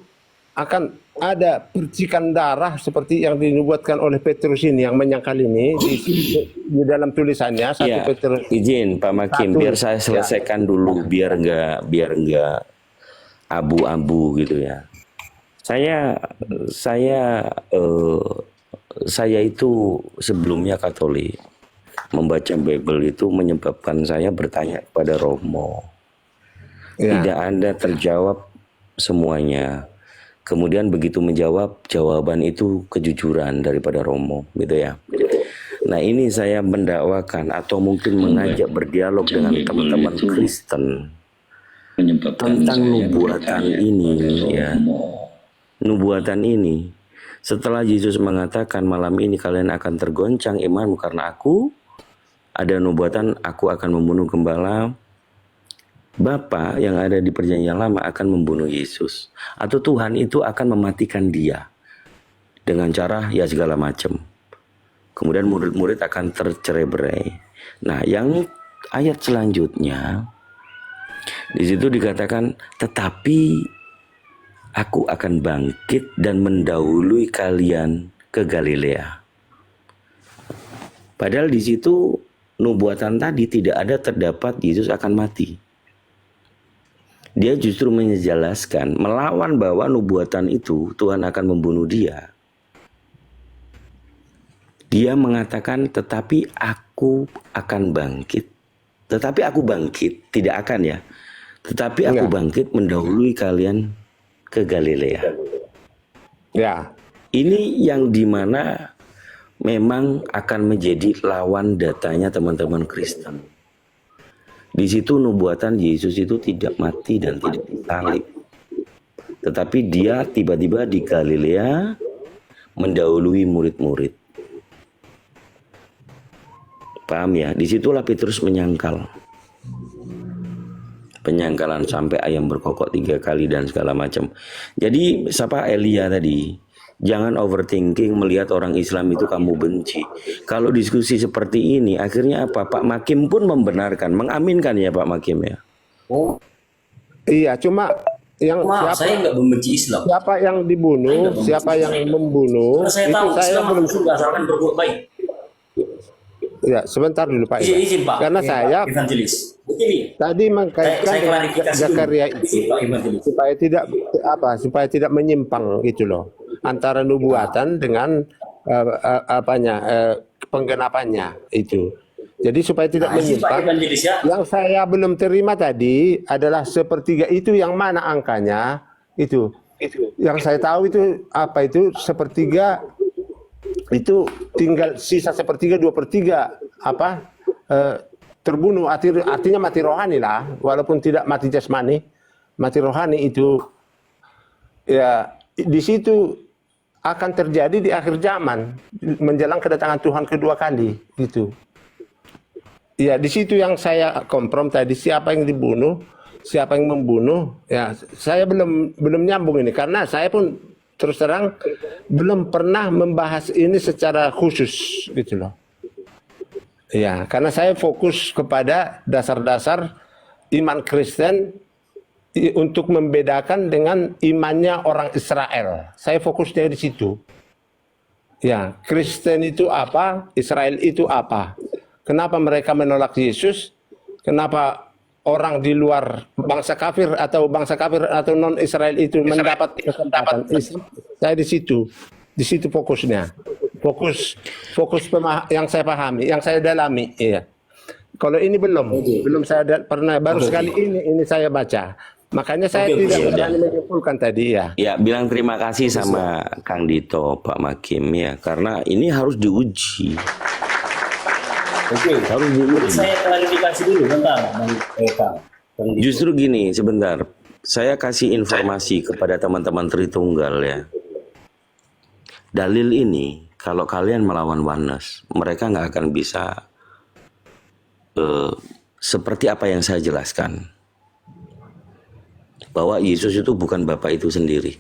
akan ada percikan darah seperti yang dinubuatkan oleh Petrus ini yang menyangkal ini di dalam tulisannya. Petrus. Izin Pak Makim, biar saya selesaikan dulu, biar enggak abu-abu gitu ya. Saya itu sebelumnya Katolik. Membaca Bible itu menyebabkan saya bertanya kepada Romo. Tidak ada terjawab semuanya. Kemudian begitu menjawab, jawaban itu kejujuran daripada Romo, gitu ya. Nah, ini saya mendakwakan atau mungkin mengajak berdialog dengan teman-teman Kristen tentang nubuatan ini ya. Nubuatan ini setelah Yesus mengatakan malam ini kalian akan tergoncang imanmu karena aku, ada nubuatan aku akan membunuh gembala. Bapa yang ada di perjanjian lama akan membunuh Yesus. Atau Tuhan itu akan mematikan dia. Dengan cara ya segala macam. Kemudian murid-murid akan tercerai-berai. Nah, yang ayat selanjutnya di situ dikatakan, tetapi aku akan bangkit dan mendahului kalian ke Galilea. Padahal di situ nubuatan tadi tidak ada terdapat Yesus akan mati. Dia justru menjelaskan, melawan bahwa nubuatan itu Tuhan akan membunuh dia. Dia mengatakan, tetapi aku akan bangkit. Tetapi aku bangkit, tidak akan ya. Tetapi aku bangkit mendahului kalian ke Galilea. Ya. Ini yang dimana memang akan menjadi lawan datanya teman-teman Kristen. Di situ nubuatan Yesus itu tidak mati dan tidak disalib. Tetapi dia tiba-tiba di Galilea mendahului murid-murid. Paham ya? Disitulah Petrus menyangkal. penyangkalan sampai ayam berkokok 3 kali dan segala macam. Jadi siapa Elia tadi, jangan overthinking melihat orang Islam itu kamu benci. Kalau diskusi seperti ini akhirnya apa? Pak Makim pun membenarkan, mengaminkan ya Pak Makim ya. Oh, Iya, cuma yang maaf, saya nggak membenci Islam. siapa yang dibunuh, siapa yang membunuh, Karena saya itu tahu saya Islam belum. masuk surga asalkan berbuat baik. Ya, sebentar dulu Pak. Izin Pak. Karena Pak saya Evangelis. Begini, tadi mengkaitkan saya dengan klarifikasi Zakaria dulu. itu Izin Pak Evangelis. supaya tidak menyimpang gitu loh antara nubuatan dengan penggenapannya itu. Jadi supaya tidak Nah, izin Pak menyimpang. Evangelis ya. Yang saya belum terima tadi adalah 1/3 itu yang mana angkanya itu. Yang saya tahu itu apa itu 1/3 itu tinggal sisa 1/3 2/3 terbunuh, artinya mati rohani lah, walaupun tidak mati jasmani, mati rohani itu ya di situ akan terjadi di akhir zaman menjelang kedatangan Tuhan kedua kali gitu. Ya di situ yang saya komprom tadi, siapa yang dibunuh, siapa yang membunuh, ya saya belum nyambung ini karena saya pun terus terang belum pernah membahas ini secara khusus gitu loh. Ya, karena saya fokus kepada dasar-dasar iman Kristen untuk membedakan dengan imannya orang Israel. Saya fokusnya di situ. Ya, Kristen itu apa, Israel itu apa. Kenapa mereka menolak Yesus? Kenapa orang di luar bangsa kafir atau non Israel itu mendapat kesempatan Islam? Saya di situ fokusnya, fokus yang saya pahami, yang saya dalami. Iya. Kalau ini belum saya pernah, baru sekali ini saya baca. Makanya saya tidak berani menyimpulkan tadi ya. Ya, bilang terima kasih sama Kang Dito, Pak Makim ya, karena ini harus diuji. Oke, Harus diuji. saya klarifikasi dulu bentar, Bang Eka. Justru gini, sebentar. Saya kasih informasi kepada teman-teman Tritunggal ya. Dalil ini, kalau kalian melawan oneness, mereka nggak akan bisa seperti apa yang saya jelaskan. Bahwa Yesus itu bukan Bapa itu sendiri.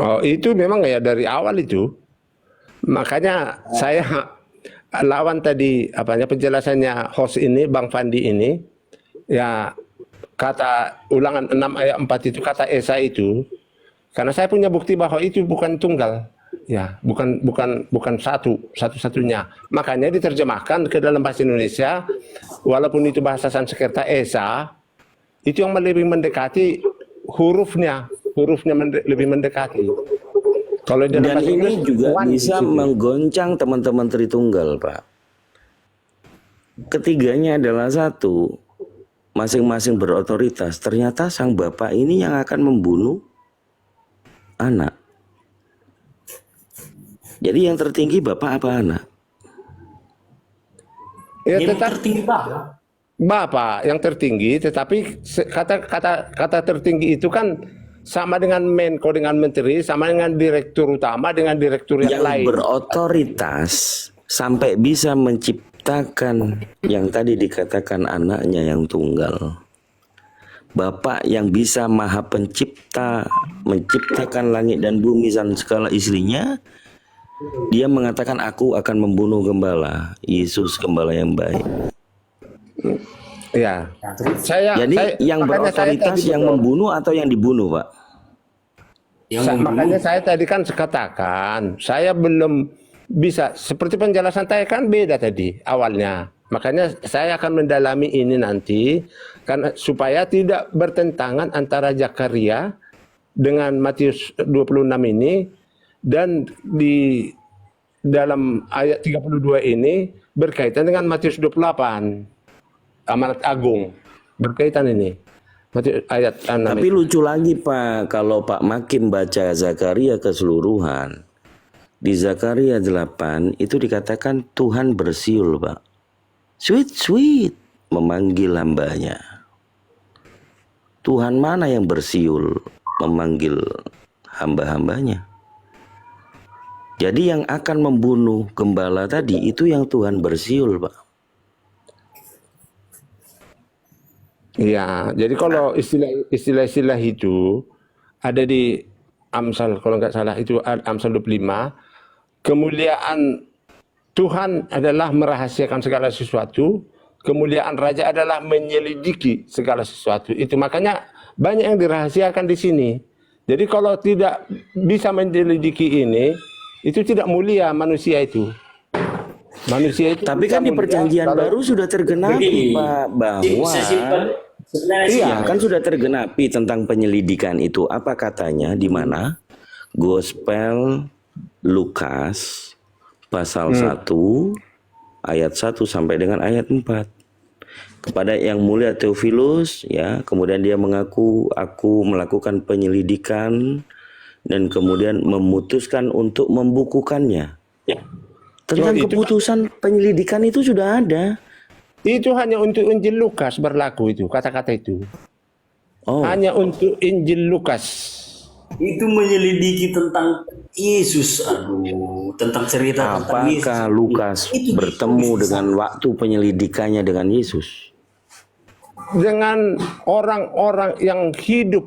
Oh, itu memang ya dari awal itu. Makanya saya lawan tadi penjelasannya host ini, Bang Fandi ini, ya kata Ulangan 6 ayat 4 itu, kata Esa itu, karena saya punya bukti bahwa itu bukan tunggal, ya bukan satu-satunya. Makanya diterjemahkan ke dalam bahasa Indonesia, walaupun itu bahasa Sanskerta Esa, itu yang lebih mendekati hurufnya lebih mendekati. Kalau Dan ini juga bisa menggoncang teman-teman Tritunggal, Pak. Ketiganya adalah satu, masing-masing berotoritas. Ternyata sang bapak ini yang akan membunuh anak. Jadi yang tertinggi bapak apa anak? Ya, Yang tetap tertinggi bapak yang tertinggi, tetapi kata tertinggi itu kan sama dengan Menko, dengan Menteri, sama dengan Direktur Utama, dengan Direktur yang lain. Berotoritas sampai bisa menciptakan yang tadi dikatakan anaknya yang tunggal. Bapak yang bisa maha pencipta, menciptakan langit dan bumi dan segala isinya, dia mengatakan aku akan membunuh gembala, Yesus gembala yang baik. Ya, Jadi yang berotoritas yang membunuh atau yang dibunuh, Pak? Makanya saya tadi kan katakan, saya belum bisa, seperti penjelasan saya kan beda tadi awalnya. Makanya saya akan mendalami ini nanti, karena supaya tidak bertentangan antara Zakaria dengan Matius 26 ini, dan di dalam ayat 32 ini berkaitan dengan Matius 28. Amanat Agung berkaitan ini ayat 6. Tapi lucu lagi Pak, kalau Pak Makim baca Zakaria keseluruhan, di Zakaria 8 itu dikatakan Tuhan bersiul, Pak. Sweet memanggil hambanya. Tuhan mana yang bersiul memanggil hamba-hambanya? Jadi yang akan membunuh gembala tadi itu yang Tuhan bersiul, Pak. Iya, jadi kalau istilah-istilah itu ada di Amsal, kalau nggak salah itu Amsal 25, kemuliaan Tuhan adalah merahasiakan segala sesuatu, kemuliaan raja adalah menyelidiki segala sesuatu. Itu makanya banyak yang dirahasiakan di sini. Jadi kalau tidak bisa menyelidiki ini, itu tidak mulia manusia itu. Manusia itu Tapi bisa kan di mulia perjanjian kalau- baru sudah tergenapi, Begini, Pak, bahwa sesimpel sebenarnya sih iya kan sudah tergenapi tentang penyelidikan itu. Apa katanya di mana? Gospel Lukas pasal 1 ayat 1 sampai dengan ayat 4. Kepada yang mulia Theophilus, ya, kemudian dia mengaku, aku melakukan penyelidikan dan kemudian memutuskan untuk membukukannya. Tentang itu- keputusan penyelidikan itu sudah ada. Itu hanya untuk Injil Lukas berlaku itu, kata-kata itu. Oh, Hanya untuk Injil Lukas. itu menyelidiki tentang Yesus, tentang cerita tentang Yesus. apakah Lukas Itu bertemu bisa. dengan waktu penyelidikannya dengan Yesus? Dengan orang-orang yang hidup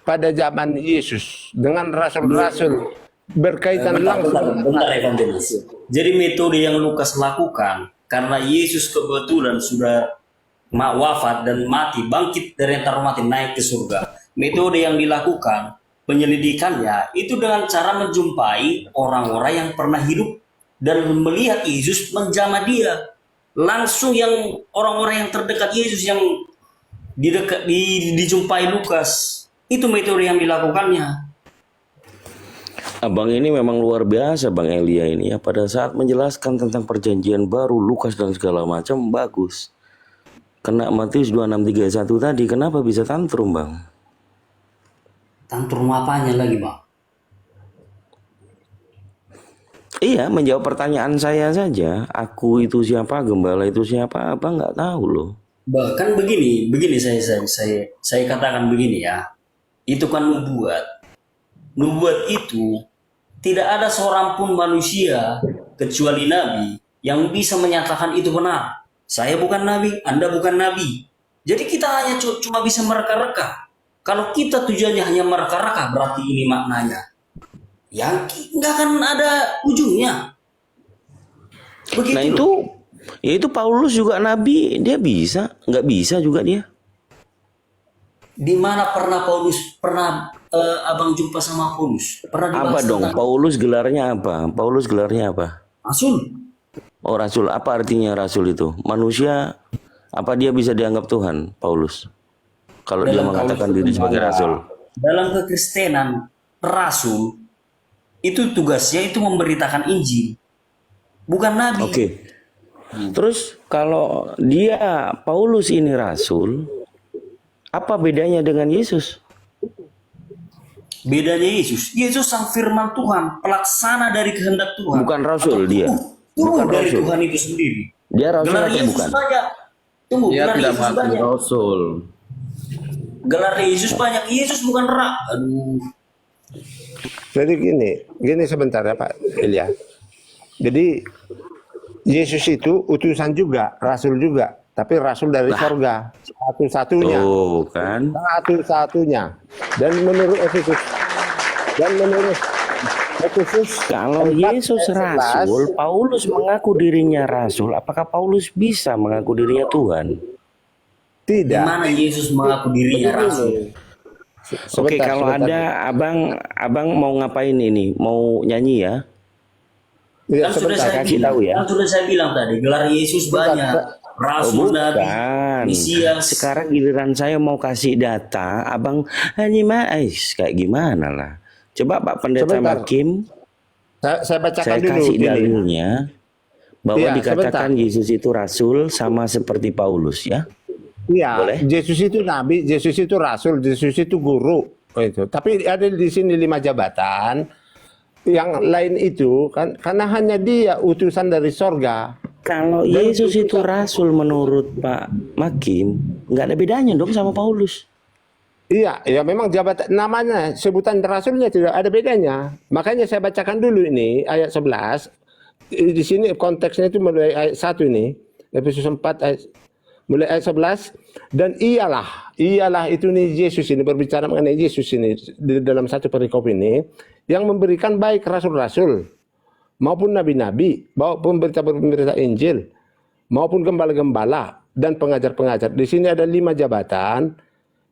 pada zaman Yesus. Dengan rasul-rasul berkaitan langsung. Bentar, evangelis. Jadi metode yang Lukas lakukan karena Yesus kebetulan sudah wafat dan mati, bangkit dari antara mati, naik ke surga. Metode yang dilakukan penyelidikannya itu dengan cara menjumpai orang-orang yang pernah hidup dan melihat Yesus menjamah dia. Langsung yang orang-orang yang terdekat Yesus yang dijumpai Lukas. Itu metode yang dilakukannya. Abang ini memang luar biasa, Bang Elia ini ya. Pada saat menjelaskan tentang perjanjian baru, Lukas dan segala macam, bagus. Kena Matius 26:31 tadi, kenapa bisa tantrum, Bang? Tantrum apanya lagi, Bang? Iya, menjawab pertanyaan saya saja. Aku itu siapa, gembala itu siapa, Abang nggak tahu loh. Bahkan begini saya katakan begini ya. Itu kan nubuat. Nubuat itu tidak ada seorang pun manusia kecuali nabi yang bisa menyatakan itu benar. Saya bukan nabi, Anda bukan nabi. Jadi kita hanya cuma bisa mereka-reka. Kalau kita tujuannya hanya mereka-reka, berarti ini maknanya. Yang nggak akan ada ujungnya. Begitu. Nah itu, ya itu Paulus juga nabi, dia bisa, nggak bisa juga dia. Di mana pernah abang jumpa sama Paulus? Pernah Apa dibahas dong? tentang Paulus gelarnya apa? Paulus gelarnya apa? Rasul. Oh rasul, apa artinya rasul itu? Manusia, apa dia bisa dianggap Tuhan, Paulus? Kalau dia mengatakan diri sebagai rasul. Dalam kekristenan, rasul itu tugasnya itu memberitakan Injil, bukan nabi. Oke. Terus kalau dia Paulus ini rasul, apa bedanya dengan Yesus? Bedanya Yesus sang firman Tuhan, pelaksana dari kehendak Tuhan. Bukan rasul dia. Turun Bukan dari rasul. Tuhan itu sendiri. Dia rasul Gelar atau Yesus bukan? banyak. Tunggu, Dia gelar tidak Yesus mengaku banyak. rasul. Gelar Yesus banyak. Yesus bukan Jadi gini sebentar ya Pak Elia. Jadi Yesus itu utusan juga, rasul juga, tapi rasul dari sorga, satu-satunya, Tuh kan. satu-satunya. Dan menurut Efesus, Kalau 4 Yesus ayat 11, rasul, Paulus mengaku dirinya rasul, apakah Paulus bisa mengaku dirinya Tuhan? Di tidak. mana Yesus mengaku dirinya rasul? Oke, kalau ada abang mau ngapain ini? Mau nyanyi ya? Ya, Kan sudah sebentar. saya kasih bilang, tahu ya. kan sudah saya bilang tadi, gelar Yesus banyak. Rasul, nabi, Bukan. Mesias. Sekarang giliran saya mau kasih data, abang hanya kayak gimana lah? Coba Pak Pendeta Sebentar. Makim, Saya bacakan saya dulu kasih gini. dalilnya bahwa Iya, dikatakan Yesus itu rasul sama seperti Paulus ya. Iya, Boleh? Yesus itu nabi, Yesus itu rasul, Yesus itu guru. Itu. Tapi ada di sini 5 jabatan. Yang lain itu kan karena hanya dia utusan dari sorga. Kalau Yesus itu rasul menurut Pak Makim, nggak ada bedanya dong sama Paulus. Iya, ya memang jabatan namanya, sebutan rasulnya tidak ada bedanya. Makanya saya bacakan dulu ini ayat 11. Di sini konteksnya itu mulai ayat 1 ini. Efesus 4 ayat mulai ayat 11, dan ialah itu nih Yesus ini berbicara mengenai Yesus ini di dalam satu perikop ini yang memberikan baik rasul-rasul maupun nabi-nabi, maupun pemberita Injil, maupun gembala-gembala dan pengajar-pengajar. Di sini ada 5 jabatan.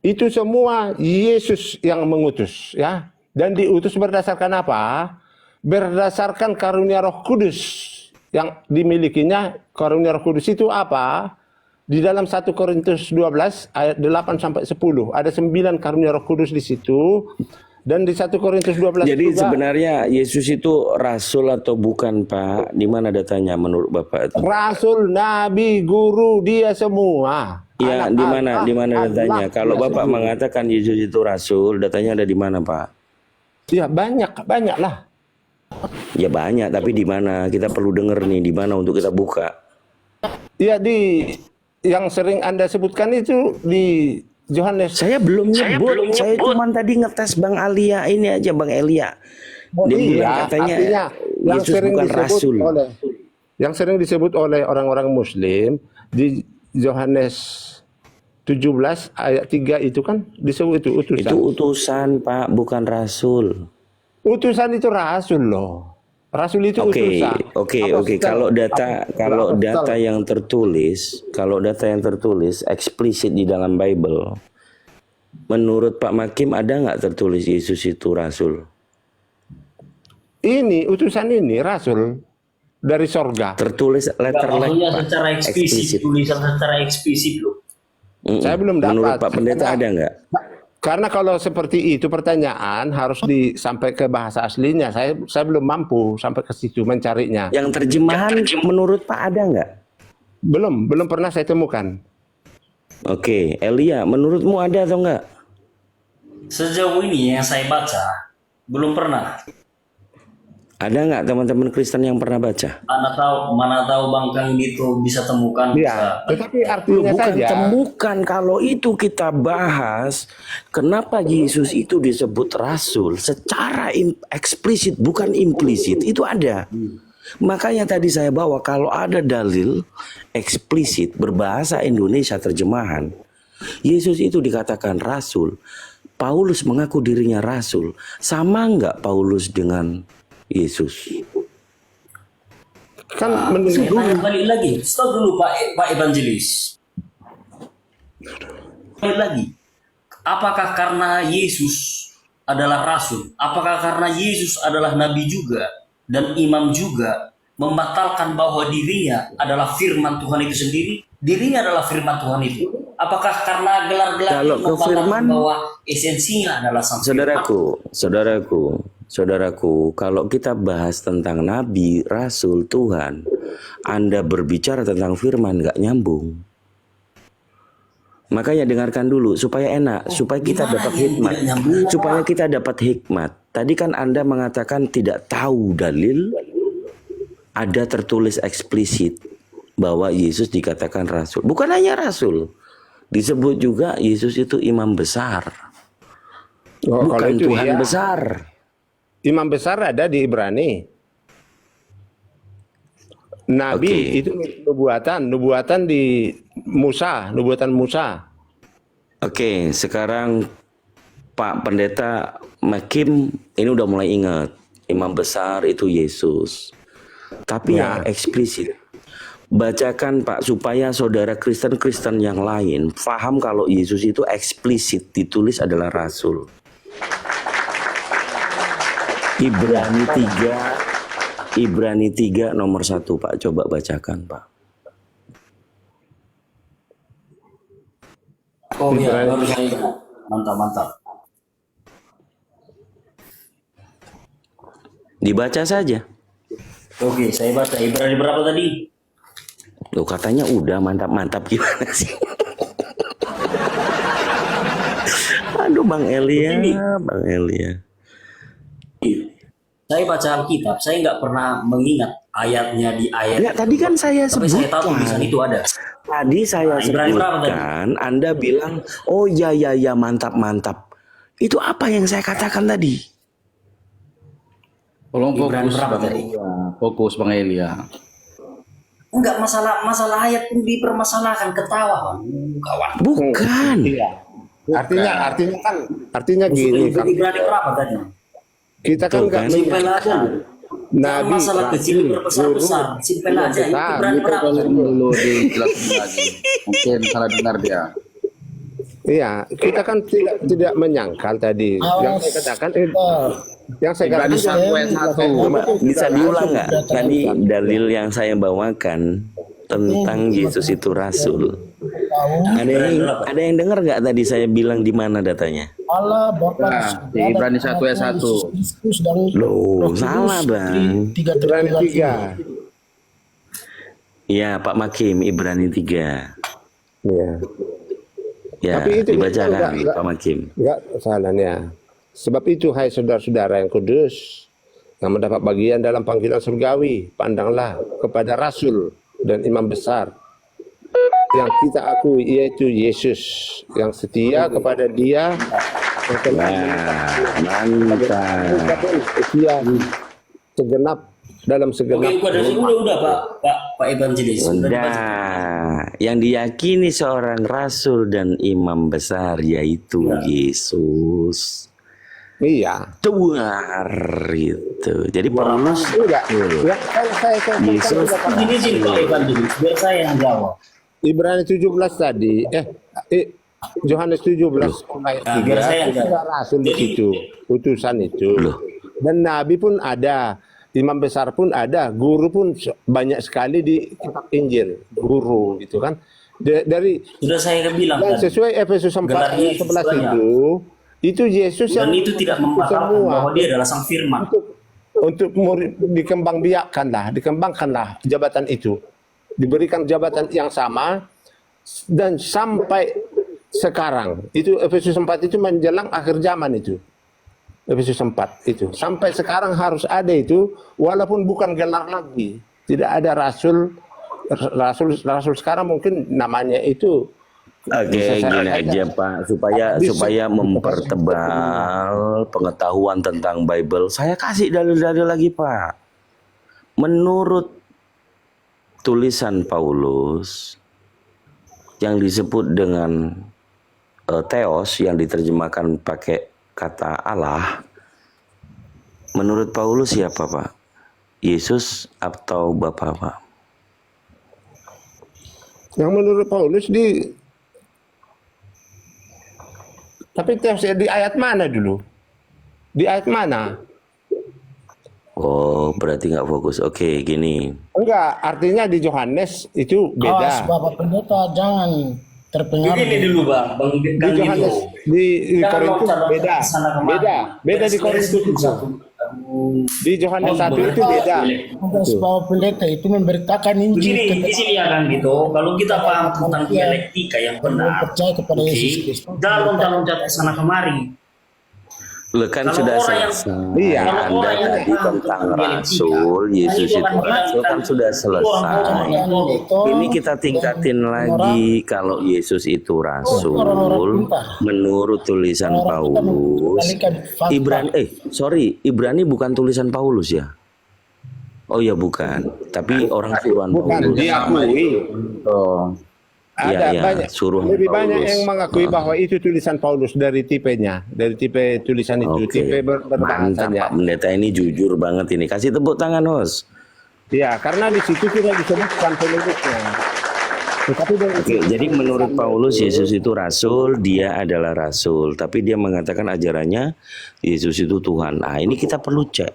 Itu semua Yesus yang mengutus, ya. Dan diutus berdasarkan apa? Berdasarkan karunia Roh Kudus yang dimilikinya. Karunia Roh Kudus itu apa? Di dalam 1 Korintus 12 ayat 8 sampai 10 ada 9 karunia Roh Kudus di situ. Dan di 1 Korintus 12 Jadi juga, sebenarnya Yesus itu rasul atau bukan, Pak? Di mana datanya menurut Bapak itu? rasul, nabi, guru, dia semua. Ya, Anak di mana Allah, datanya? Kalau dia Bapak semua. mengatakan Yesus itu rasul, datanya ada di mana, Pak? Ya banyak lah. Ya banyak, tapi di mana? Kita perlu dengar nih, di mana untuk kita buka. Ya di yang sering Anda sebutkan itu di Yohanes. Saya belum nyebut, saya cuma tadi ngetes Bang Alia ini aja, Bang Elia. Dia bilang katanya artinya yang Yesus sering bukan disebut rasul. yang sering disebut oleh orang-orang Muslim di Yohanes 17 ayat 3 itu kan disebut itu utusan. Itu utusan, Pak, bukan rasul. Utusan itu rasul loh. Rasul itu Oke, utusan. oke. Kalau data yang tertulis, eksplisit di dalam Bible, menurut Pak Makim ada nggak tertulis Yesus itu rasul? Ini utusan ini rasul dari sorga. Tertulis letter like, Maksudnya Pak, secara eksplisit, tulisan secara eksplisit loh. Saya belum dapat. Menurut Pak Pendeta ada nggak? Karena kalau seperti itu pertanyaan harus disampai ke bahasa aslinya. Saya belum mampu sampai ke situ mencarinya. Yang terjemahan menurut Pak ada nggak? Belum pernah saya temukan. Oke, Elia, menurutmu ada atau nggak? Sejauh ini yang saya baca belum pernah. Ada nggak teman-teman Kristen yang pernah baca? Mana tahu Bang Kang itu bisa temukan. Iya, Bisa. tetapi Loh, artinya bukan saja. temukan, kalau itu kita bahas kenapa Yesus itu disebut rasul secara eksplisit bukan implisit, itu ada. Makanya tadi saya bawa kalau ada dalil eksplisit berbahasa Indonesia terjemahan Yesus itu dikatakan rasul, Paulus mengaku dirinya rasul, sama nggak Paulus dengan Yesus? Kan Saya tanya balik lagi. Stop dulu Pak Evangelis. Balik lagi. Apakah karena Yesus adalah rasul? Apakah karena Yesus adalah nabi juga dan imam juga membatalkan bahwa dirinya adalah firman Tuhan itu sendiri? Dirinya adalah firman Tuhan itu. Apakah karena gelar-gelar Kalau itu ke membatalkan firman, bahwa esensinya adalah sang firman? Saudaraku, kalau kita bahas tentang nabi, rasul, Tuhan, Anda berbicara tentang firman nggak nyambung. Makanya dengarkan dulu supaya enak, supaya kita gimana dapat yang hikmat, tidak nyambung, supaya kita dapat hikmat. Tadi kan Anda mengatakan tidak tahu dalil, ada tertulis eksplisit bahwa Yesus dikatakan rasul. Bukan hanya rasul, disebut juga Yesus itu imam besar, kalau bukan itu Tuhan iya. besar. Imam besar ada di Ibrani. Nabi Oke. itu nubuatan di Musa, nubuatan Musa. Oke, sekarang Pak Pendeta Makim ini udah mulai ingat imam besar itu Yesus. Tapi yang eksplisit, bacakan Pak supaya saudara Kristen yang lain paham kalau Yesus itu eksplisit ditulis adalah rasul. Ibrani 3 nomor 1 Pak, coba bacakan Pak. Oh iya, baru saya ingat. Mantap. Dibaca saja. Oke, saya baca. Ibrani berapa tadi? Loh katanya udah mantap gimana sih? Aduh Bang Elia. Saya baca Alkitab, saya nggak pernah mengingat ayatnya di ayat. Enggak, tadi kan saya Tapi saya tahu sebutkan. tulisan itu ada. Tadi saya Ibrani berapa tadi? sebutkan, Anda bilang, oh ya mantap. Itu apa yang saya katakan tadi? Tolong Ibrani fokus berapa Bang tadi? Elia. Fokus Bang Elia. Enggak masalah ayat pun dipermasalahkan, ketawa Bang. Kawan. Bukan. Iya. Artinya gini kan. Lebih berani berapa tadi? Kita kan enggak Simpel aja. Jangan Nabi, masalah kecil berbesar-besar. Simpel aja. Itu berani berapa? Dulu dijelasin lagi. Mungkin salah dengar dia. Iya, kita kan tidak menyangkal tadi. Yang saya katakan Ibrani 1 ayat 1. Coba bisa diulang nggak tadi dalil yang saya bawakan tentang Yesus itu rasul? Ada yang dengar nggak tadi saya bilang di mana datanya? Allah Bapa Nah, di Ibrani 1 ayat 1. Kristus dan Loh, salah Bang. tiga Ibrani 3. Iya Pak Makim, Ibrani 3. Iya. Ya, Tapi itu dibacakan enggak. Pak Makim. Enggak salahnya. Sebab itu hai saudara-saudara yang kudus yang mendapat bagian dalam panggilan surgawi, pandanglah kepada rasul dan imam besar yang kita akui, yaitu Yesus, yang setia kepada Dia Mantap. setia segenap dalam Oke, segenap. udah Pak Evangelis. Nah, yang diyakini seorang rasul dan imam besar yaitu Yesus. Iya. Tuar itu. Jadi Paulus Enggak. Ya, saya Yesus. Izin Pak Evangelis, biar saya yang jawab. Ibrani 17 tadi, Yohanes 17 ayat Nah, biar saya 3 yang ada rasul di situ, utusan itu. Dan nabi pun ada, imam besar pun ada, guru pun banyak sekali di kitab Injil, guru gitu kan. Dari Sudah saya bilang dan tadi. sesuai Efesus 4 Gelar ayat Yesus 11 banyak. itu Yesus Dan yang itu tidak membatalkan semua bahwa dia adalah sang firman. untuk murid dikembangkanlah jabatan itu, diberikan jabatan yang sama dan sampai sekarang itu Efesus 4 itu menjelang akhir zaman itu. Efesus 4 itu sampai sekarang harus ada itu, walaupun bukan gelar lagi, tidak ada rasul sekarang mungkin namanya itu. Oke, Bisa saya gini aja Pak, supaya mempertebal pengetahuan tentang Bible. Saya kasih dalil-dalil lagi Pak. Menurut tulisan Paulus yang disebut dengan Theos, yang diterjemahkan pakai kata Allah, menurut Paulus siapa Pak? Yesus atau Bapa Pak? Yang menurut Paulus tapi Theos di ayat mana dulu? Di ayat mana? Oh, berarti nggak fokus. Oke, gini. Enggak, artinya di Yohanes itu Awas beda. Bapak Pendeta, jangan terpengaruh. Begini dulu Bang, Di kan Yohanes gitu. di Jangan Korintus loncat-loncat beda. kesana kemari. Beda di Korintus itu. Di Yohanes 1 itu beda. Tugas Bapak Pendeta itu memberitakan Injil Begini, di sini ya kan gitu. Kalau kita paham tentang dialektika yang benar, percaya kepada oke, Yesus Kristus. jangan loncat-loncat kesana kemari. Lo kan Kalau sudah orang yang- selesai. Iya. Kalau Anda orang yang tadi paham tentang tentang dialektika, rasul, Yesus itu itu akan rasul kan mengajarkan sudah orang selesai. Ini kita tingkatin lagi kalau Yesus itu rasul menurut tulisan Paulus. Ibrani bukan tulisan Paulus ya? Oh ya bukan, tapi orang suruhan Bukan Paulus. diakui. Oh. Ada Iya, banyak, suruhan lebih Paulus. banyak yang mengakui bahwa itu tulisan Paulus dari tipenya, dari tipe tulisan itu, Oke. tipe Mantap berbahasanya. Pak Pendeta, ini jujur banget ini. Kasih tepuk tangan host. Ya, karena di situ tidak disebutkan penulisnya. Tetapi dari Oke, jadi menurut Paulus Yesus itu rasul, dia adalah rasul, tapi dia mengatakan ajarannya Yesus itu Tuhan. Nah, ini kita perlu cek.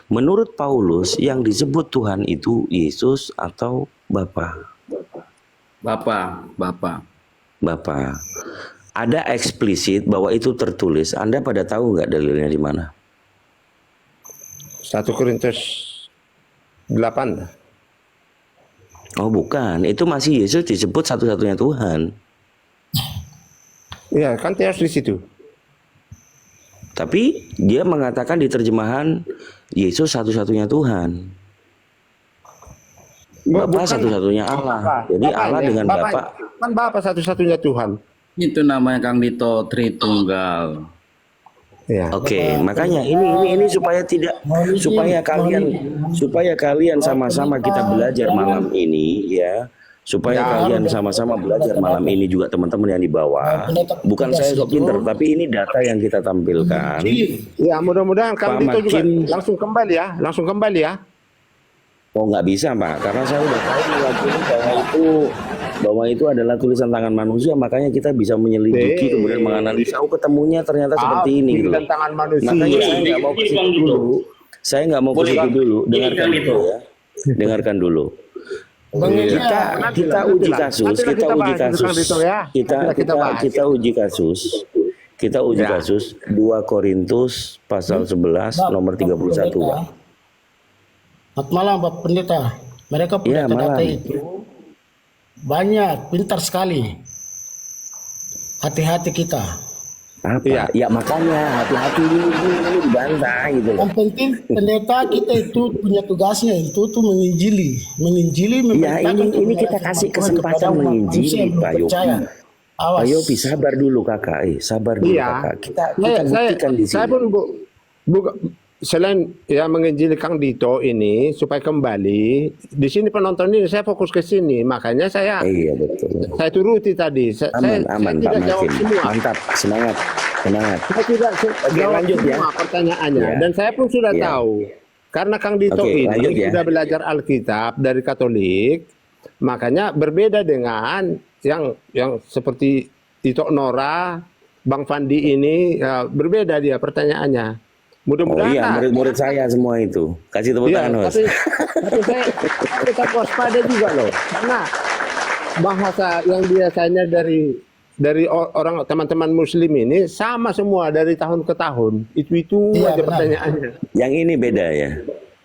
Menurut Paulus yang disebut Tuhan itu Yesus atau Bapa? Bapak. Ada eksplisit bahwa itu tertulis. Anda pada tahu nggak dalilnya di mana? 1 Korintus 8. Oh bukan, itu masih Yesus disebut satu-satunya Tuhan. Iya, kan Theos di situ. Tapi dia mengatakan di terjemahan Yesus satu-satunya Tuhan. Bapa Bukan satu-satunya Allah. Jadi Allah dengan Bapa. Kan Bapa satu-satunya Tuhan. Itu namanya Kang Dito Tritunggal. Ya. Oke, makanya ini supaya kalian sama-sama kita belajar malam ini ya. Supaya kalian sama-sama belajar malam ini juga teman-teman yang di bawah. Bukan saya sok pinter, tapi ini data yang kita tampilkan. Ya, mudah-mudahan Pak Kang Dito juga Makin- langsung kembali ya. Oh nggak bisa Pak, karena saya udah tahu bahwa itu adalah tulisan tangan manusia, makanya kita bisa menyelidiki kemudian menganalisa. Oh ketemunya ternyata seperti ini gitu. Tulisan tangan manusia. Makanya saya nggak mau ke situ dulu. Saya nggak mau ke situ dulu. Dengarkan dulu ya. Dengarkan dulu. Bang Elia, Kita uji kasus. Nantilah kita bahas itu, Kang Dito, ya. Kita uji kasus. Kita uji Ya. kasus 2 Korintus pasal 11 nomor 31 Pak. Selamat malam Pak Pendeta. Mereka punya Iya, malam. data itu banyak, pintar sekali. Hati-hati kita. Apa? Iya. Ya makanya hati-hati ini dibantah gitu loh. Yang penting pendeta kita itu punya tugasnya itu tuh menginjili, Ya ini kita kasih kesempatan menginjili Pak Yopi. Pak Yopi sabar dulu kakak, sabar dulu Iya. kakak. Kita buktikan di Saya sini. pun selain ya menginjili Kang Dito ini supaya kembali di sini penonton ini saya fokus ke sini, makanya saya Iya betul. turuti tadi. Saya Aman Pak tidak jawab Makin. semua. Mantap, semangat. Saya tidak jawab lanjut ya. semua pertanyaannya, Ya. dan saya pun sudah Ya. tahu karena Kang Dito Oke, lanjut ini ya. sudah belajar Alkitab dari Katolik, makanya berbeda dengan yang seperti Tito Nora, Bang Fandi ini berbeda dia pertanyaannya. Oh Mudah-mudahan iya, murid-murid saya semua itu. Kasih tepuk iya, tangan, Mas. tapi saya tetap waspada juga loh, karena bahasa yang biasanya dari orang teman-teman Muslim ini sama semua dari tahun ke tahun. Itu Iya, aja benar. pertanyaannya. Yang ini beda ya.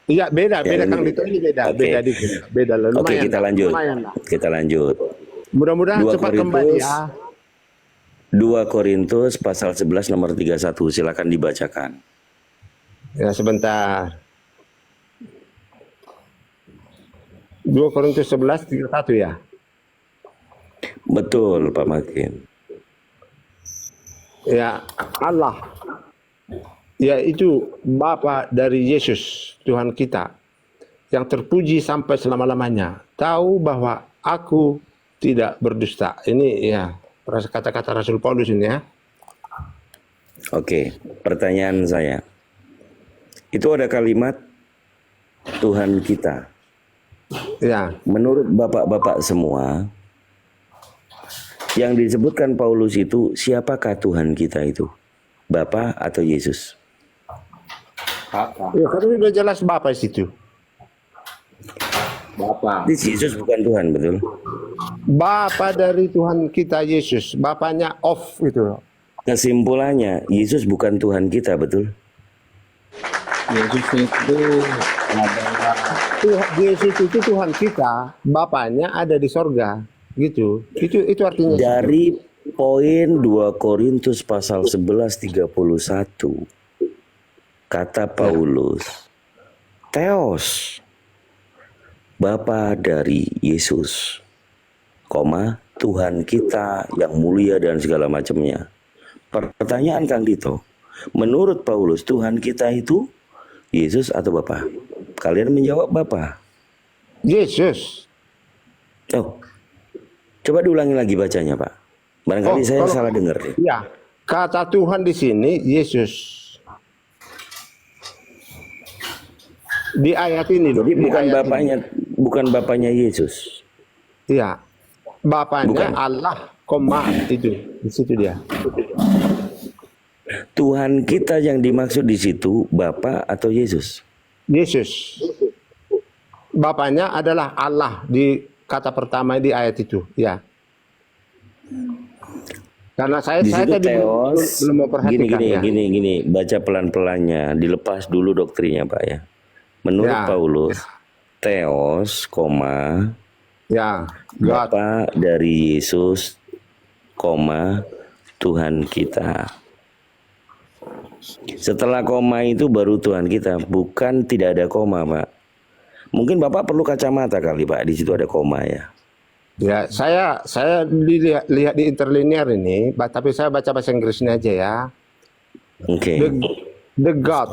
Iya beda Ya, Kang ini Dito ini beda, Oke. beda dikit, beda lah. Oke, Lumayan kita lah, lanjut. lumayan lah. Kita lanjut. Mudah-mudahan 2 cepat Korintus. kembali ya. 2 Korintus pasal 11 nomor 31. Silakan dibacakan. Ya sebentar. 2 Korintus 11 31 ya. Betul, Pak Makin. Ya Allah, yaitu Bapa dari Yesus Tuhan kita, yang terpuji sampai selama-lamanya, tahu bahwa aku tidak berdusta. Ini ya kata-kata Rasul Paulus ini ya. Oke, pertanyaan saya. Itu ada kalimat Tuhan kita. Ya, Menurut bapak-bapak semua, yang disebutkan Paulus itu siapakah Tuhan kita itu? Bapa atau Yesus? ya kan sudah jelas Bapa situ. Yesus bukan Tuhan, betul? Bapa dari Tuhan kita Yesus, Bapaknya off gitu. Kesimpulannya, Yesus bukan Tuhan kita, betul? Yesus itu adalah Yesus itu Tuhan kita, Bapaknya ada di sorga, gitu. Itu artinya. Dari poin 2 Korintus pasal 11:31, kata Paulus, Theos, Bapa dari Yesus, Tuhan kita yang mulia dan segala macamnya. Pertanyaan Kang Dito, menurut Paulus Tuhan kita itu Yesus atau Bapa? Kalian menjawab Bapa. Yesus. Oh, coba diulangi lagi bacanya, Pak. Barangkali saya salah dengar deh. Ya, kata Tuhan di sini Yesus. Di ayat ini loh. Jadi di bukan ayat bukan bapaknya Yesus. ini. Iya. Bapaknya Bukan. Allah, itu. Di situ dia. Tuhan kita yang dimaksud di situ Bapa atau Yesus? Yesus. Bapaknya adalah Allah di kata pertama di ayat itu, ya. Karena saya Di situ tadi Theos, belum memperhatikan ya. gini, baca pelan-pelannya, dilepas dulu doktrinnya, Pak ya. Menurut Ya. Paulus, Theos, Ya, God. Bapa dari Yesus, Tuhan kita. Setelah koma itu baru Tuhan kita, bukan tidak ada koma, Pak. Mungkin Bapak perlu kacamata kali, Pak. Di situ ada koma ya. Ya, saya lihat di interlinear ini, tapi saya baca bahasa Inggrisnya aja ya. Oke. The God